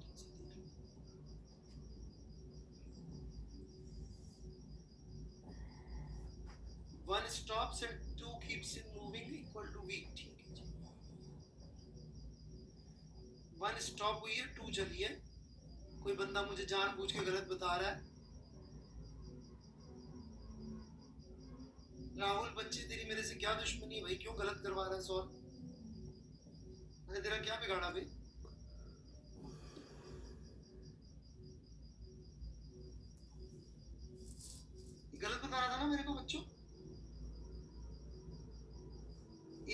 One stops and two keeps in moving equal to V. ठीक है जी, वन स्टॉप हुई है, टू चली है। कोई बंदा मुझे जानबूझ के गलत बता रहा है। राहुल बच्चे, तेरी मेरे से क्या दुश्मनी है भाई? क्यों गलत करवा रहा है सॉल्व? मैंने तेरा क्या बिगाड़ा भाई? गलत बता रहा था ना मेरे को बच्चों?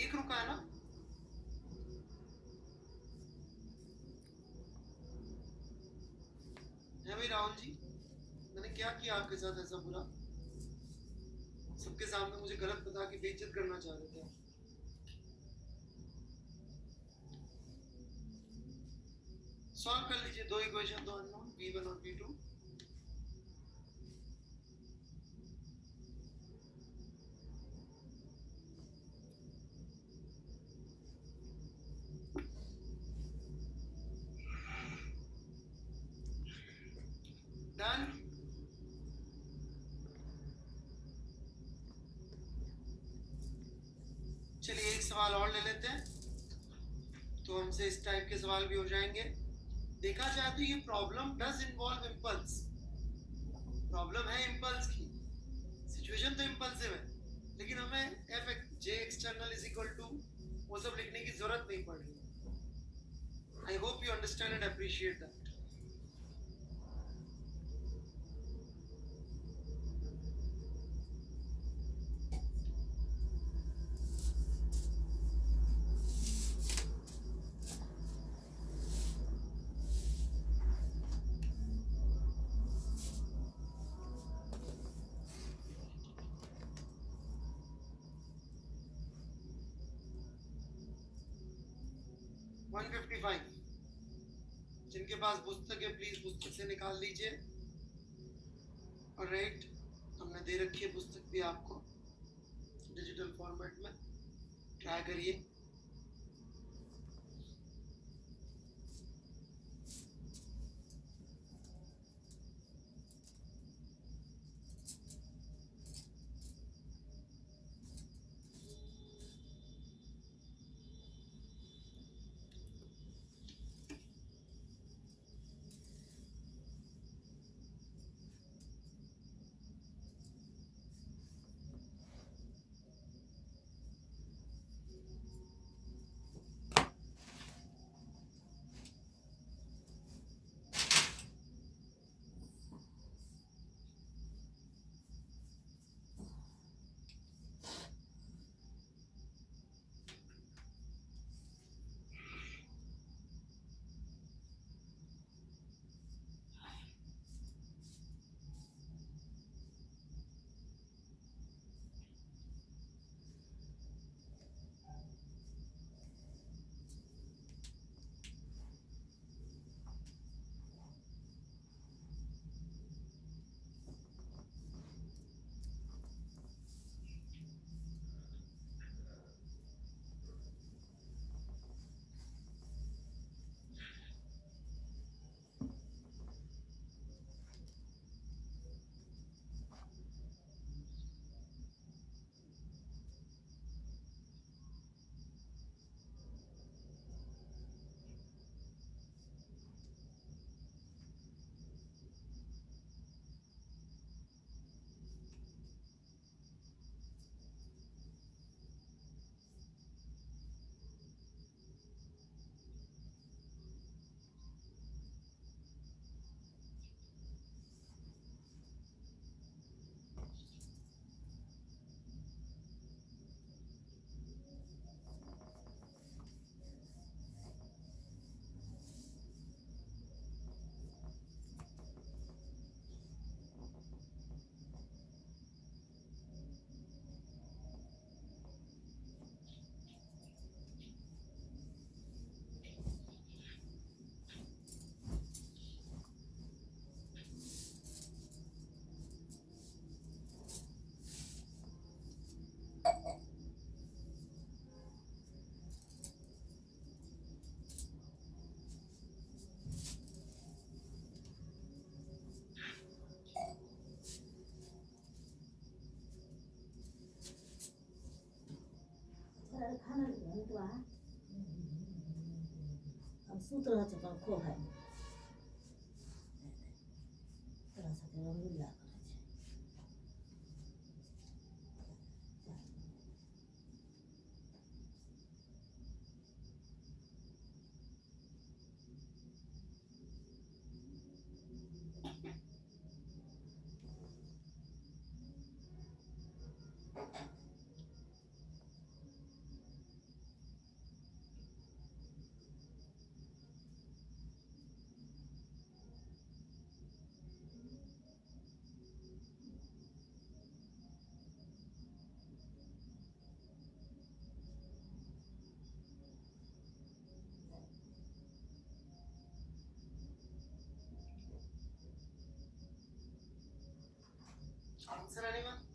एक रुका है ना? है भाई राहुल जी, मैंने क्या किया आपके साथ ऐसा बुरा? सबके सामने मुझे गलत बता के बेइज्जत करना चाह रहे थे। सॉल्व कर लीजिए दो इक्वेशन, दो अननोन v1 और v2। डन। चलिए एक सवाल और ले लेते हैं, तो हमसे इस टाइप के सवाल भी हो जाएंगे। देखा जाए तो ये problem does involve impulse. Problem है इम्पल्स की, सिचुएशन तो इम्पल्सिव है, लेकिन हमें F J external is equal to वो सब लिखने की जरूरत नहीं पड़ रही। I hope you understand and appreciate that. जिनके पास पुस्तक है प्लीज पुस्तक से निकाल लीजिए। और राइट, हमने दे रखी है पुस्तक भी आपको डिजिटल फॉर्मेट में, ट्राई करिए। खाना नहीं तो अब सूत रह छ पर खो भाई तेरा साथे रंगीला करे आंसर anyone?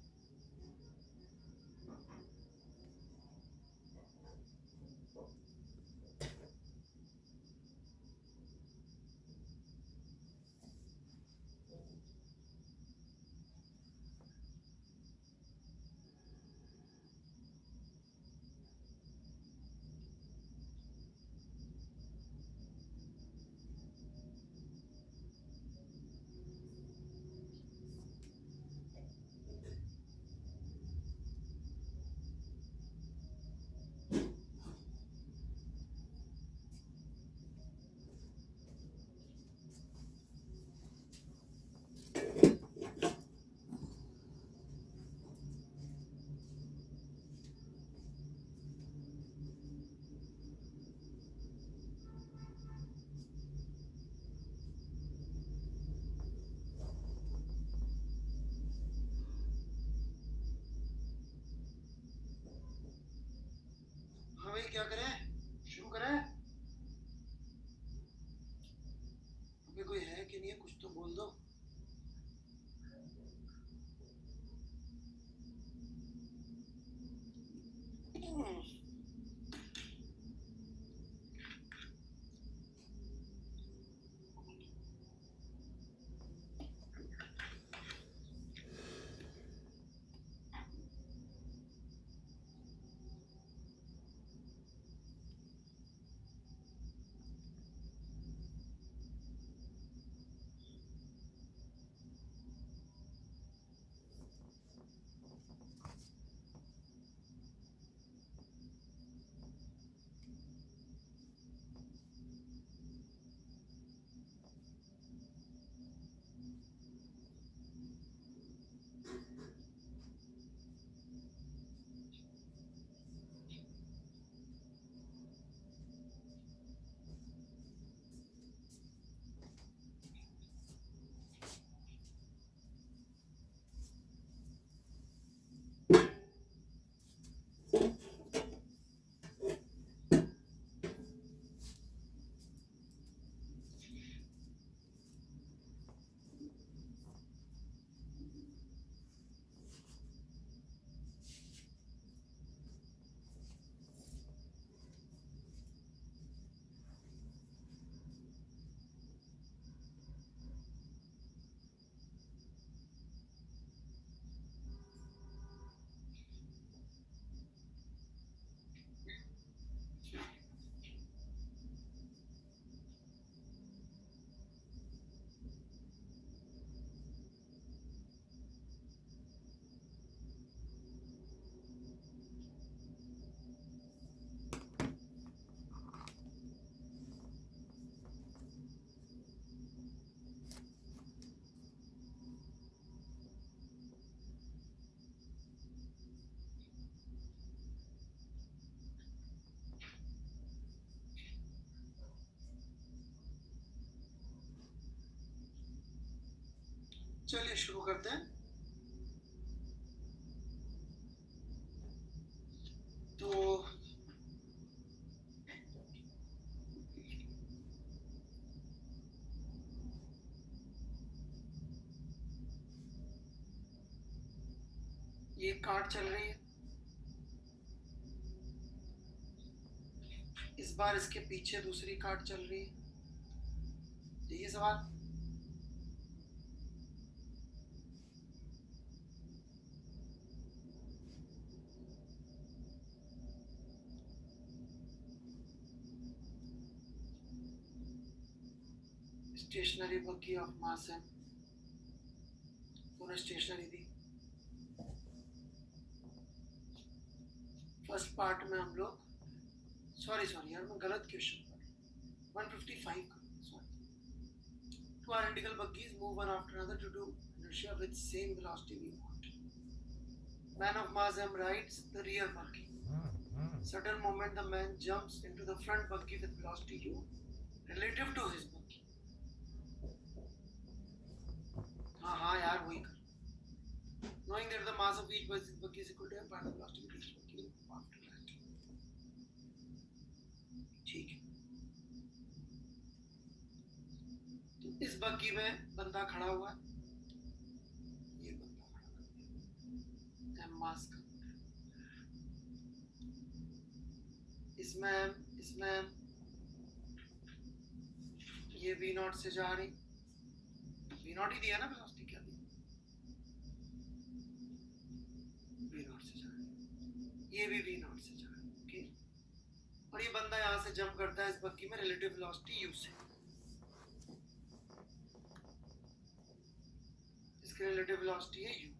हाँ भाई क्या करें शुरू करें अभी कोई है कि नहीं है कुछ तो बोल दो चलिए शुरू करते हैं तो ये कार्ड चल रही है इस बार इसके पीछे दूसरी कार्ड चल रही है यही सवाल स्टेशनरी बग्गी ऑफ मासम पूरा स्टेशनरी दी। फर्स्ट पार्ट में हम लोग सॉरी यार मैं गलत क्वेश्चन पढ़ 155 का sorry. Two identical buggies move one after another due to inertia with same velocity v naught. Man of mass m rides the rear buggy. Sudden moment the man jumps into the front buggy with velocity u relative to his buggy. हाँ यार वही कर। Knowing that the mass of each buggy is equal to m, find the velocity of each buggy after that. ठीक है। तो इस बग्गी में बंदा खड़ा हुआ है, ये बंदा खड़ा कर दिया एम मास का, इसमें ये वी नॉट से जा रही, वी नॉट ही दिया ना वेलोसिटी, क्या दिया वी नॉट से जा रही, ये भी वी नॉट से जा रही, ओके। और ये बंदा यहाँ से जंप करता है इस बग्गी में रिलेटिव वेलोसिटी यू से, इसकी रिलेटिव वेलोसिटी है यू।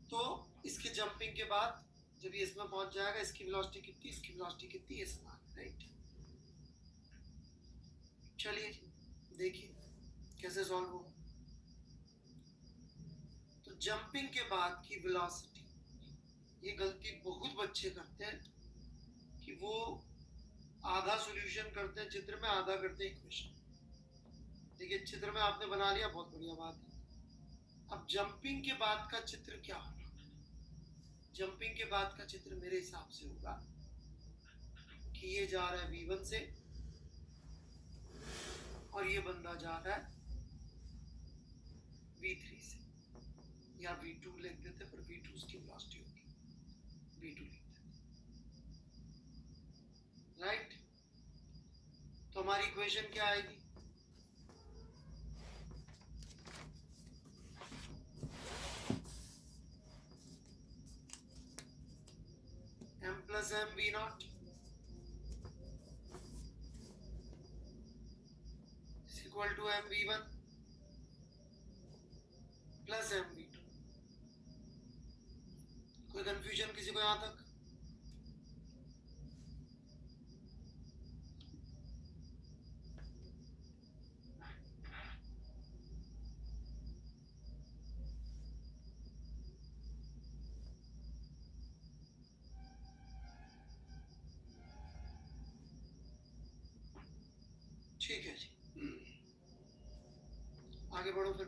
तो इसके जंपिंग के बाद जब ये इसमें पहुंच जाएगा, इसकी वेलोसिटी कितनी, इसकी वेलोसिटी कितनी, ये समान है, राइट। चलिए देखिए कैसे सॉल्व हो। तो जंपिंग के बाद की वेलोसिटी, ये गलती बहुत बच्चे करते हैं कि वो आधा सॉल्यूशन करते हैं चित्र में, आधा करते हैं इक्वेशन। देखिए चित्र में आपने बना लिया, बहुत बढ़िया बात है। अब जंपिंग के बाद का चित्र क्या होगा? जंपिंग के बाद का चित्र मेरे हिसाब से होगा कि ये जा रहा है v1 से और ये बंदा जा रहा है v3 से, या v2 लिख देते, पर v2 उसकी वेलोसिटी होगी, v2 लिख देते, राइट। तो हमारी इक्वेशन क्या आएगी? m plus m v naught is equal to m v1 plus m v2। कोई कंफ्यूजन किसी को यहां तक? ठीक है जी, आगे बढ़ो। फिर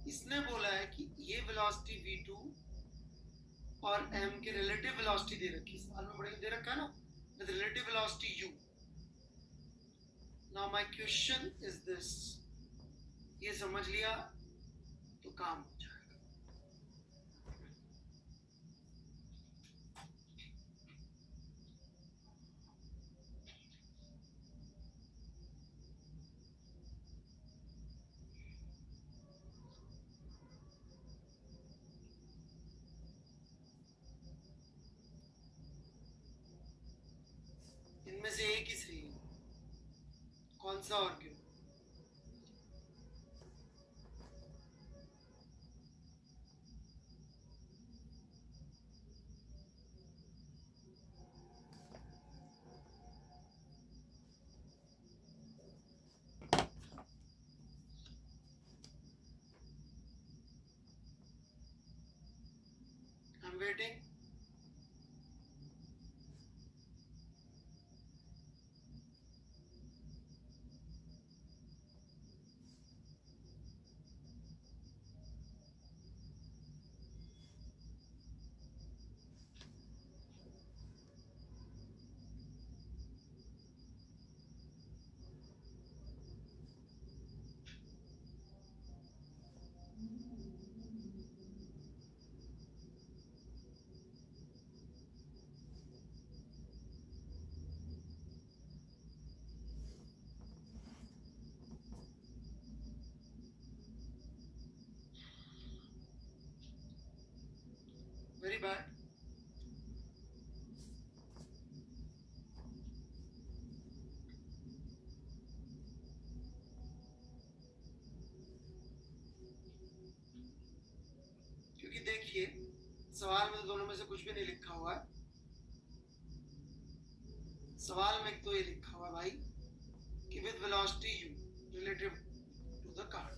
इसने बोला है कि ये वेलोसिटी v2 और m के रिलेटिव वेलोसिटी दे रखी है, सवाल में बड़े दे रखा है ना, with relative velocity u। Now my question is this, ये समझ लिया तो काम हो जाएगा। इनमें से एक ही सही है, कौन सा और क्यों? I'm waiting. Very bad. क्योंकि देखिए सवाल में तो दोनों में से कुछ भी नहीं लिखा हुआ है। सवाल में तो ये लिखा हुआ है भाई कि with velocity u relative to the cart.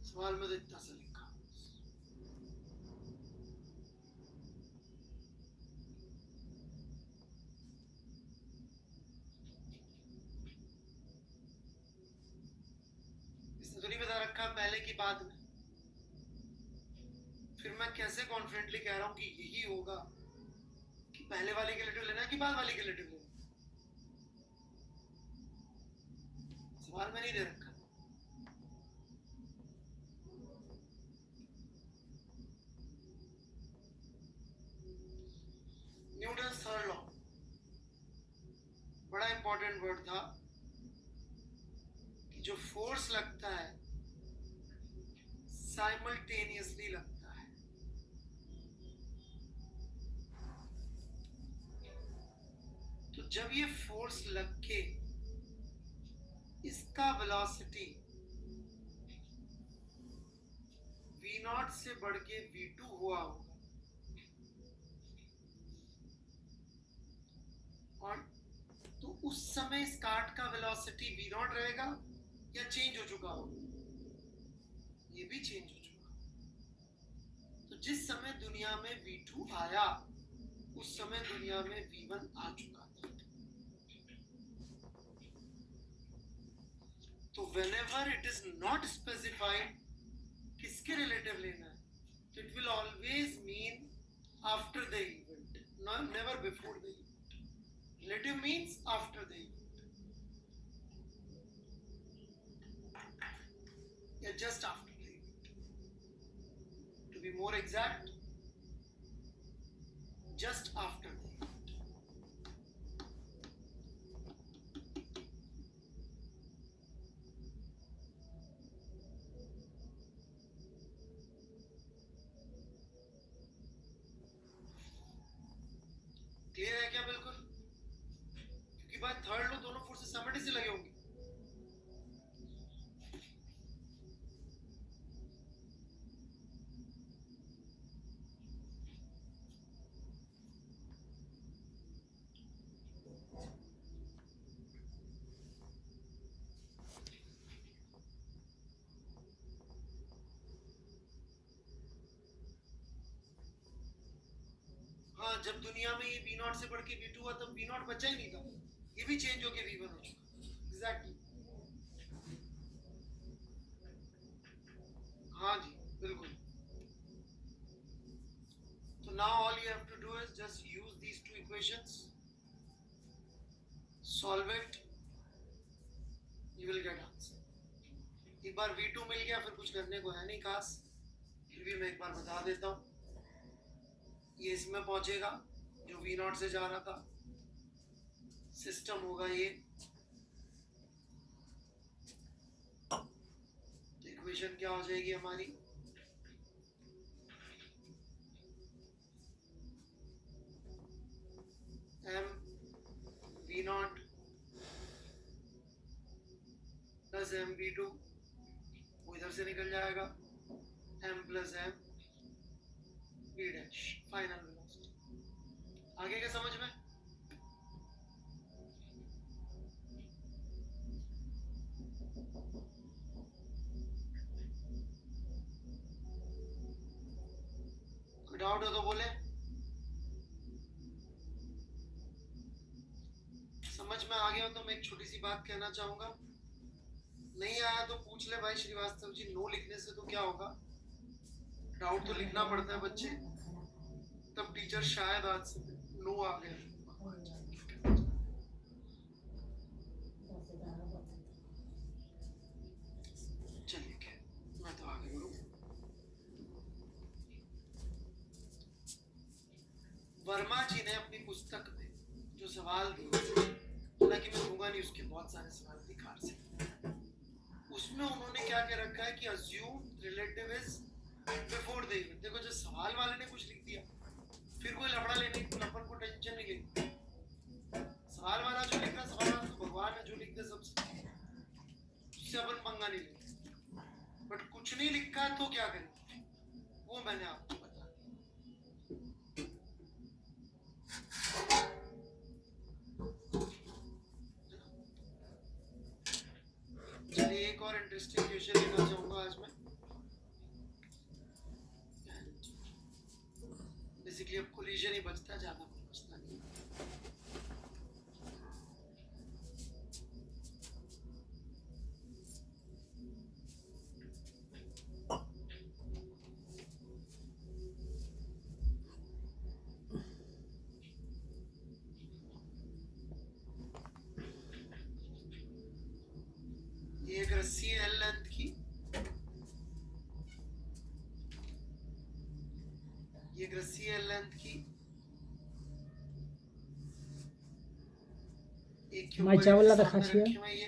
सवाल में तो इतना सा लिखा हुआ है। इसने तो नहीं बता रखा पहले की बात में, फिर मैं कैसे कॉन्फिडेंटली कह रहा हूं कि यही होगा कि पहले वाले के रिलेटिव लेना है कि बाद वाले के रिलेटिव लेना? सवाल में नहीं दे रखा। न्यूटन थर्ड लॉ, बड़ा इंपॉर्टेंट वर्ड था कि जो फोर्स लगता है साइमल्टेनियसली लगता है। तो जब ये फोर्स लग के इसका वेलोसिटी v0 से बढ़ के v2 हुआ होगा, और तो उस समय इस कार्ट का वेलोसिटी v0 रहेगा या चेंज हो चुका होगा? ये भी चेंज हो चुका। तो जिस समय दुनिया में v2 आया उस समय दुनिया में v1 आ चुका था। तो whenever it is not specified किसके रिलेटिव लेना है, तो it will always mean after the event, never before the event. Relative means after the event, yeah, just after the event. To be more exact, just after the event. Clear है क्या? बिल्कुल, क्योंकि भाई third लो दोनों forces simultaneously लगे होंगे। हाँ, जब दुनिया में ये v0 से बढ़ के v2 हुआ तब v0 बचा ही नहीं था, ये भी चेंज होके v1 हो चुका। एग्जैक्टली, हाँ जी बिल्कुल। तो now all you have to do is just use these two equations, solve it, you will get answer. एक बार v2 मिल गया फिर कुछ करने को है नहीं खास, फिर भी मैं एक बार बता देता हूँ। ये इसमें पहुंचेगा जो v0 से जा रहा था, सिस्टम होगा ये, इक्वेशन क्या हो जाएगी हमारी, m v0 plus m v2, वो इधर से निकल जाएगा, m plus m v dash, final velocity. आगे क्या समझ में? कोई डाउट हो तो बोले। समझ में आ गया हो तो मैं एक छोटी सी बात कहना चाहूंगा, नहीं आया तो पूछ ले भाई श्रीवास्तव जी, नो लिखने से तो क्या होगा, डाउट तो लिखना पड़ता है बच्चे, तब टीचर शायद आज से नो आ गया। चलिए क्या, मैं तो आगे बढ़ूं। वर्मा जी ने अपनी पुस्तक में जो सवाल दिए, हालांकि मैं दूंगा नहीं, उसके बहुत सारे सवाल दिखा से, उसमें उन्होंने क्या कह रखा है कि assume relative is before the event। देखो जो सवाल वाले ने कुछ लिख दिया मैंने आपको बता दिया। चलिए एक और इंटरेस्टिंग क्वेश्चन लेना चाहूंगा आज मैं। बेसिकली अब कोलिजन ही बचता है, ज्यादा कोई बचता नहीं। ये एक रस्सी है एल लेंथ की, ये एक रस्सी है एल लेंथ की, एक के मैं ऊपर चावल ला एक रखा सामने छिए रखे हुए ये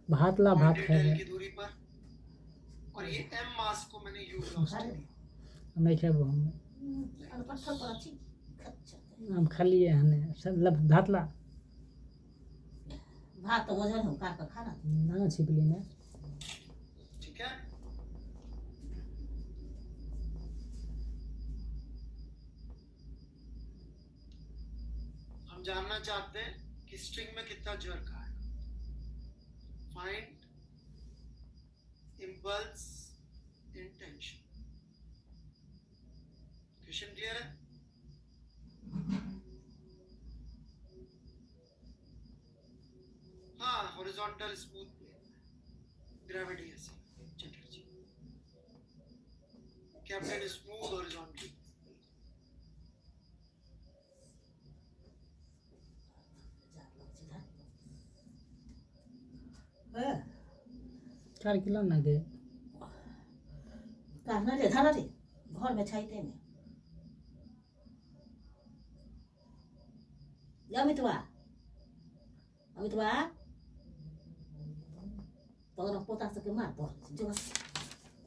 भात ला भात 0.8 खाए एल है की दूरी पर, और ये एम मास को मैंने यू लॉस्ट किया। नहीं खाबो हम और पत्थर पर अच्छी अच्छा हम खालिए हने सब लब भात ला भात तो वजन हो काट कर खाना ना छिपली में ठीक है, हम जानना चाहते हैं कि स्ट्रिंग में कितना जर्क आएगा। Find impulse in tension. Question clear है? हाँ, हॉरिजॉन्टल स्मूथ प्लेन में ग्रेविटी ऐसी चटर्जी कैप्टन स्मूथ हॉरिजॉन्टल। चार किलो ना दे काटना रे धारा रे घर में छाइते में अमितवा अमितवा तो ना पोता से के मार तो जो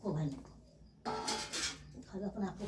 खो भाई खाली अपना आप को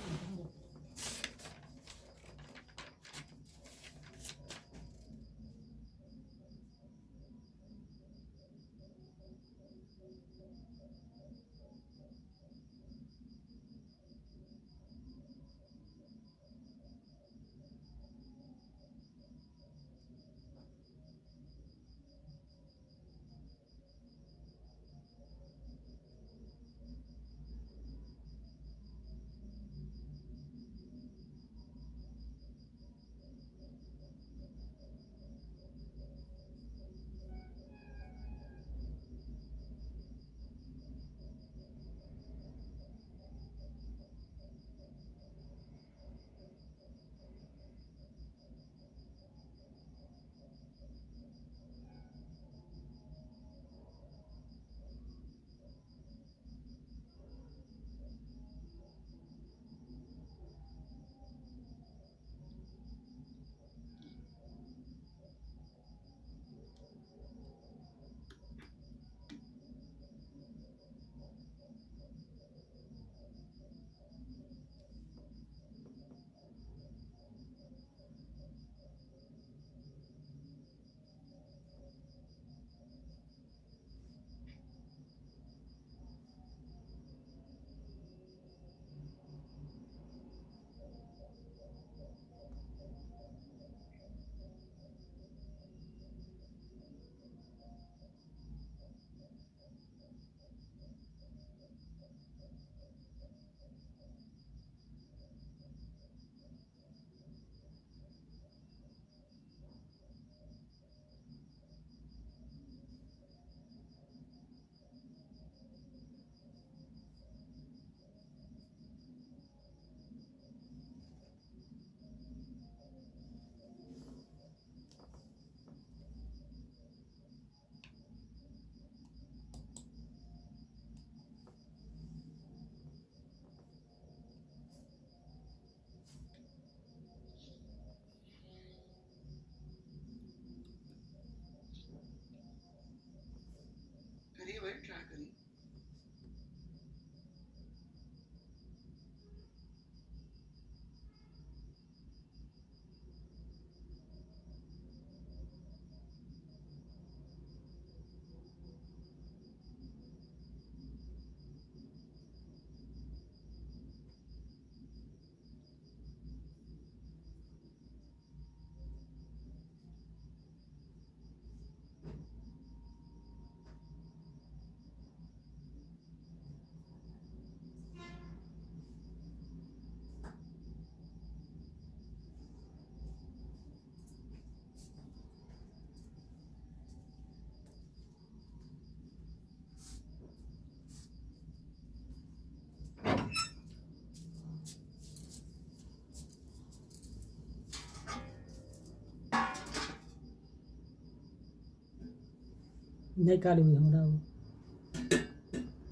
नहीं काढ़ी हमरा ओ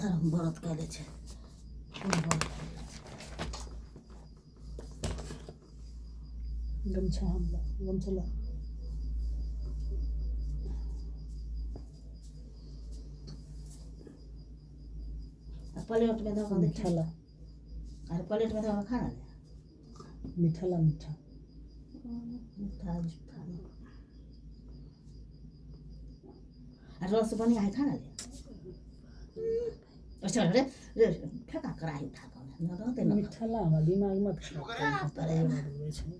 धर्म व्रत कैले छै कोन व्रत गमछा हमरा गमछा ला प्लेट में धऽ कऽ मीठा ला अरे प्लेट में धऽ कऽ खाना ले मीठा ला मीठा मीठा जूठा आ रस बढ़िया है खाना ले अच्छा रे रे फेंका कढ़ाई उठा कऽ न रहते न मीठा ला हमरा दिमाग मत शुरू खराब करें? कर करे छै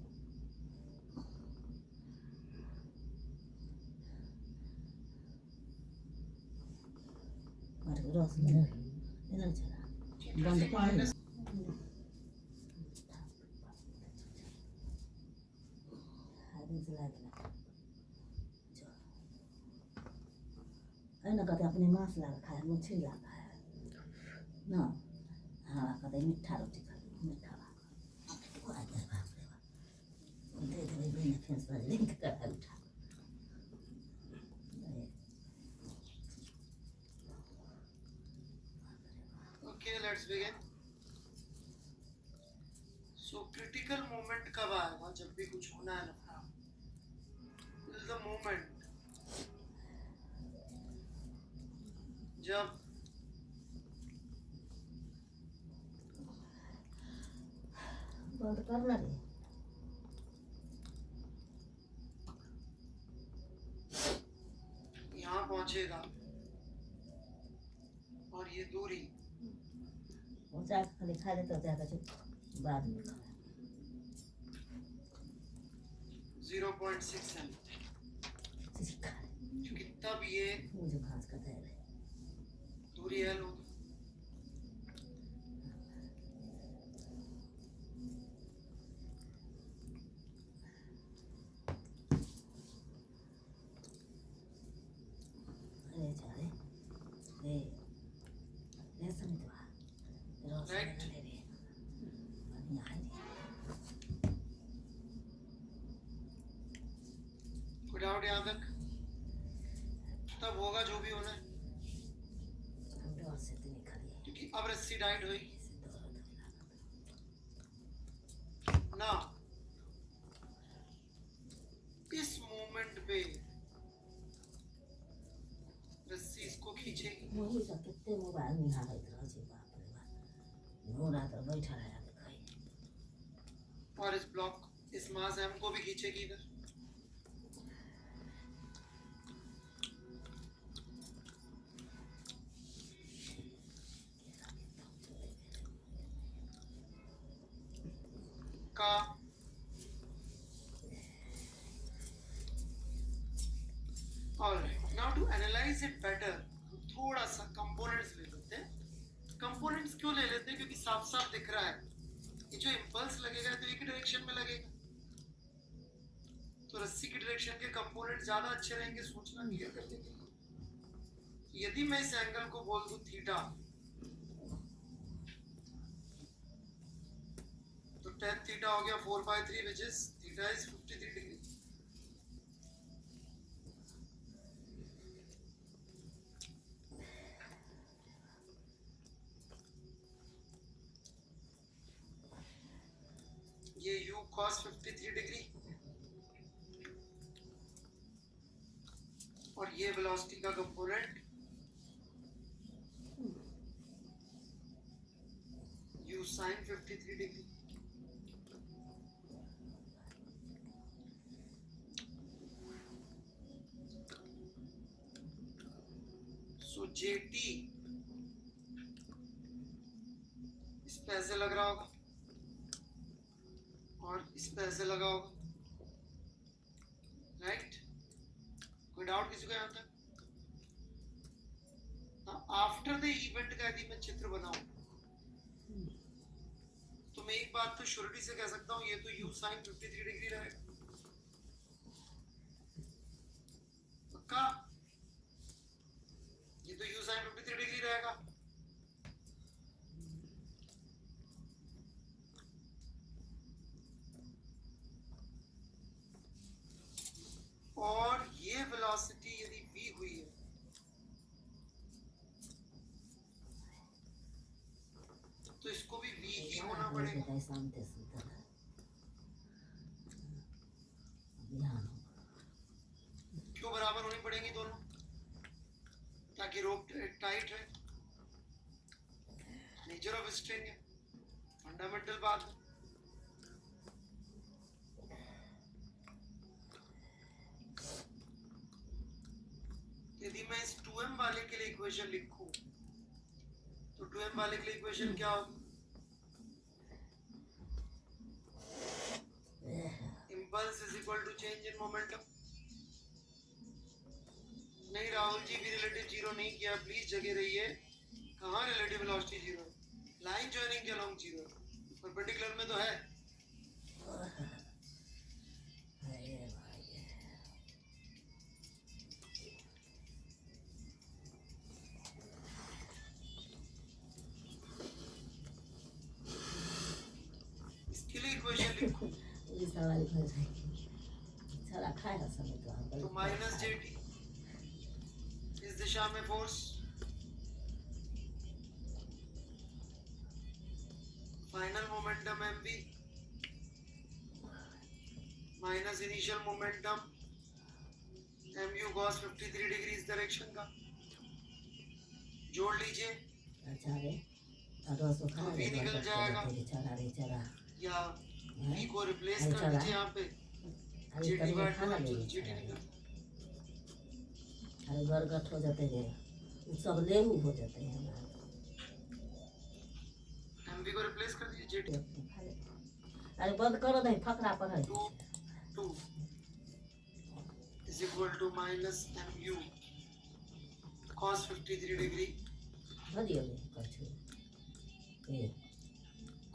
अरे रस इधर चला बंद कर ना आदमी चला देना ना कहते अपने मांस ला खाए मछली ला खाए ना हाँ कहते मीठा रोटी खा मीठा भात दे दे बिना फेंस पर लिंक कर उठा Okay, let's begin. So critical moment कब आएगा जब भी कुछ होना है लफड़ा? This is the moment जब बंद करना रे यहाँ पहुंचेगा और ये दूरी वो जाके खाली खा लेते जाकर बाद में 0.6 है खा क्योंकि तब ये मुझे घास का है दूरी है लोग अरे जा रे ले समझ रोज Right. ले रे बढ़िया है कोई डाउट यहाँ तक तब होगा जो भी होना है हम डर से तो नहीं खड़ी क्योंकि अब रस्सी टाइट हुई ऐसे दौड़त हुई ना इस मोमेंट पे रस्सी इसको खींचेगी वही सब कितने मोबाइल में हालत रह छै बाप रे बाप घोड़ा तो बैठा रहा देखै और इस ब्लॉक इस मास को भी खींचेगी इधर का Alright, now to analyze it better, थोड़ा सा कंपोनेंट्स ले लेते हैं। कंपोनेंट्स क्यों ले लेते हैं? क्योंकि साफ साफ दिख रहा है कि जो इम्पल्स लगेगा तो एक ही डायरेक्शन में लगेगा। तो रस्सी की डायरेक्शन के कंपोनेंट ज्यादा अच्छे रहेंगे सोचना क्लियर करने के लिए। यदि मैं इस एंगल को बोल दूं थीटा, तो tan थीटा हो गया 4/3 which is theta is 53 degree. ये u cos 53 डिग्री और ये वेलोसिटी का कंपोनेंट u sin 53 डिग्री। सो JT इस पे ऐसे लग रहा होगा और इस पे ऐसे लगा होगा, राइट? कोई डाउट किसी को यहाँ तक? आफ्टर द इवेंट का यदि मैं चित्र बनाऊं तो मैं एक बात तो श्योरिटी से कह सकता हूं, ये तो u sin 53 डिग्री रहेगा पक्का। ये तो u sin 53 डिग्री रहेगा। और ये वेलोसिटी यदि v हुई है वीक ही होना पड़ेगा। शांति सुतल है ध्यान क्यों बराबर होनी पड़ेंगी दोनों, ताकि रोप टाइट रहे। नेचर ऑफ स्ट्रिंग है, फंडामेंटल बात है। यदि मैं इस 2m वाले के लिए इक्वेशन लिखूं तो 2m वाले के लिए इक्वेशन क्या होगी? Impulse is equal to change in momentum. नहीं राहुल जी भी रिलेटिव जीरो नहीं किया, प्लीज जगह रहिए। कहाँ relative velocity zero? Line joining के अलोंग जीरो, परपेंडिकुलर में तो है। इसके लिए इक्वेशन लिखो ये सवाल कर रहे सारा खाया समय तो हम तो माइनस जेटी इस दिशा में force, final momentum mv minus initial momentum mu cos 53 degree इस डायरेक्शन का। जोड़ लीजिए अच्छा रे अरे सो खा V निकल जाएगा चला रे चला या V को रिप्लेस कर दीजिए यहाँ पे अरे जेटी कभी बाय खाना 2 ले जेटी निकल। अरे गरगट हो जाते हैं सब लेहू हो जाते हैं हमारे mv को रिप्लेस कर दीजिए जेटी। अरे बंद करो नहीं फकरा पर है 2 is equal to minus mu cos 53 degree बढ़िया ले कछु ये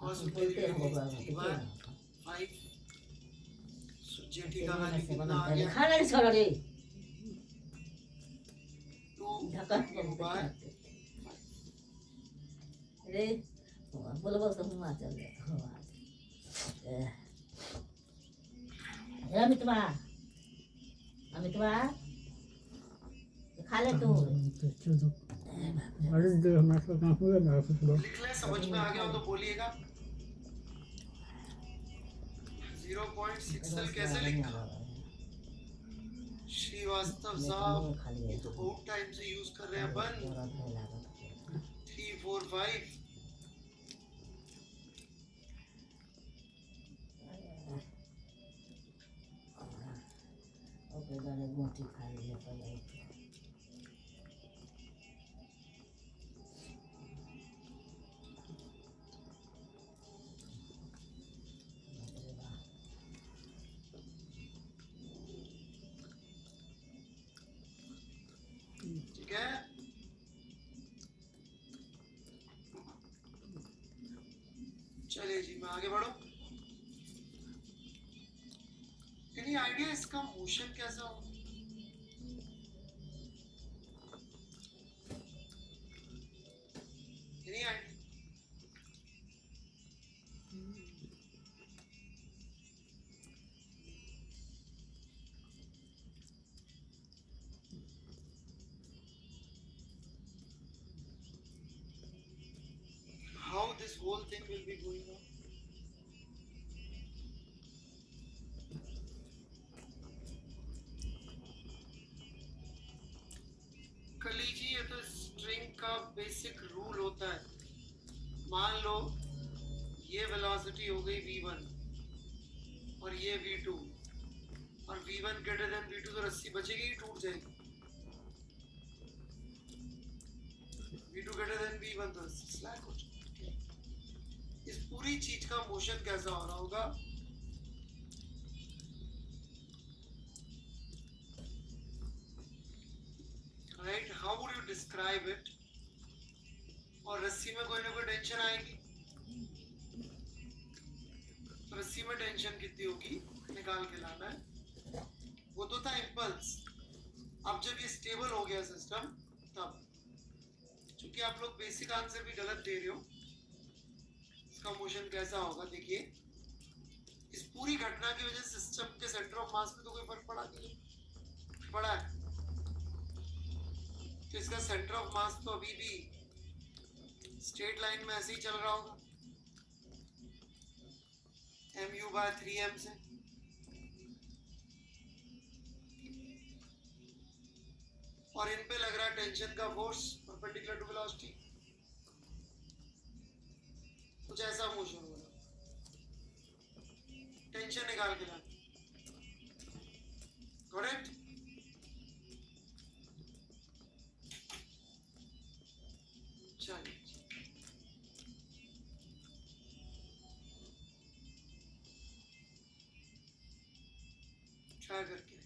cos हम 53 बोलते हैं डिग्री होगा divided by 5 so जेटी का वैल्यू से कितना बना आ गया? खाना नहीं छोड़ रे 2 ढक्कन mu by रे बोलो बस हम आ चल अमितवा अमितवा खा ले तू लिख ले, समझ में आ गया हो तो बोलिएगा। 0.6 सेल कैसे लिखा? श्रीवास्तव साहब ये तो बहुत टाइम से यूज कर रहे हैं अपन। 3 4 5 ओके गाने मोटी खा ली पहले ठीक है। चलिए जी मैं आगे बढ़ूं। एनी आइडिया इसका मोशन कैसा हो? Any idea? How this whole thing will be going on? Khilji ये तो स्ट्रिंग का बेसिक रूल होता है। मान लो ये वेलोसिटी हो गई v1 और ये v2 और v1 ग्रेटर देन v2 तो रस्सी बचेगी ही टूट जाएगी। v2 ग्रेटर देन v1 तो रस्सी स्लैक हो जाएगी। इस पूरी चीज का मोशन कैसा हो रहा होगा? Right, how would you describe it? और रस्सी में कोई ना कोई टेंशन आएगी तो रस्सी में टेंशन कितनी होगी निकाल के लाना है। वो तो था इम्पल्स। अब जब ये स्टेबल हो गया सिस्टम तब, क्योंकि आप लोग बेसिक आंसर भी गलत दे रहे हो, इसका मोशन कैसा होगा देखिए। इस पूरी घटना की वजह से सिस्टम के सेंटर ऑफ मास में तो कोई फर्क पड़ा नहीं, पड़ा है। तो इसका सेंटर ऑफ मास तो अभी भी स्ट्रेट लाइन में ऐसे ही चल रहा होगा। 2/3m से। और इन पे लग रहा है टेंशन का फोर्स परपेंडिकुलर टू वेलोसिटी। कुछ ऐसा मोशन हो रहा, टेंशन निकाल के लाना। करेक्ट। चलिए ट्राई करके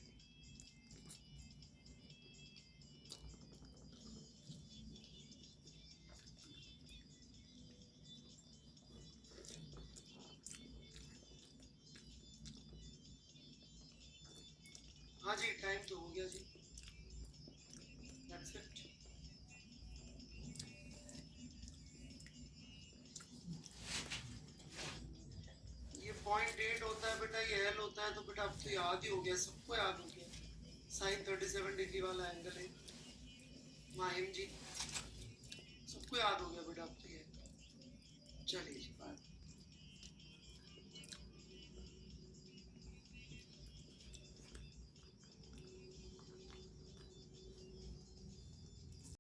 हाँ जी, टाइम तो हो गया जी। That's it. ये 0.8 होता है बेटा, ये L होता है, तो बेटा अब तो याद ही हो गया, सबको याद हो गया। sin 37 डिग्री वाला एंगल है माहिम जी, सबको याद हो गया बेटा अब तो ये। चलिए जी बाय।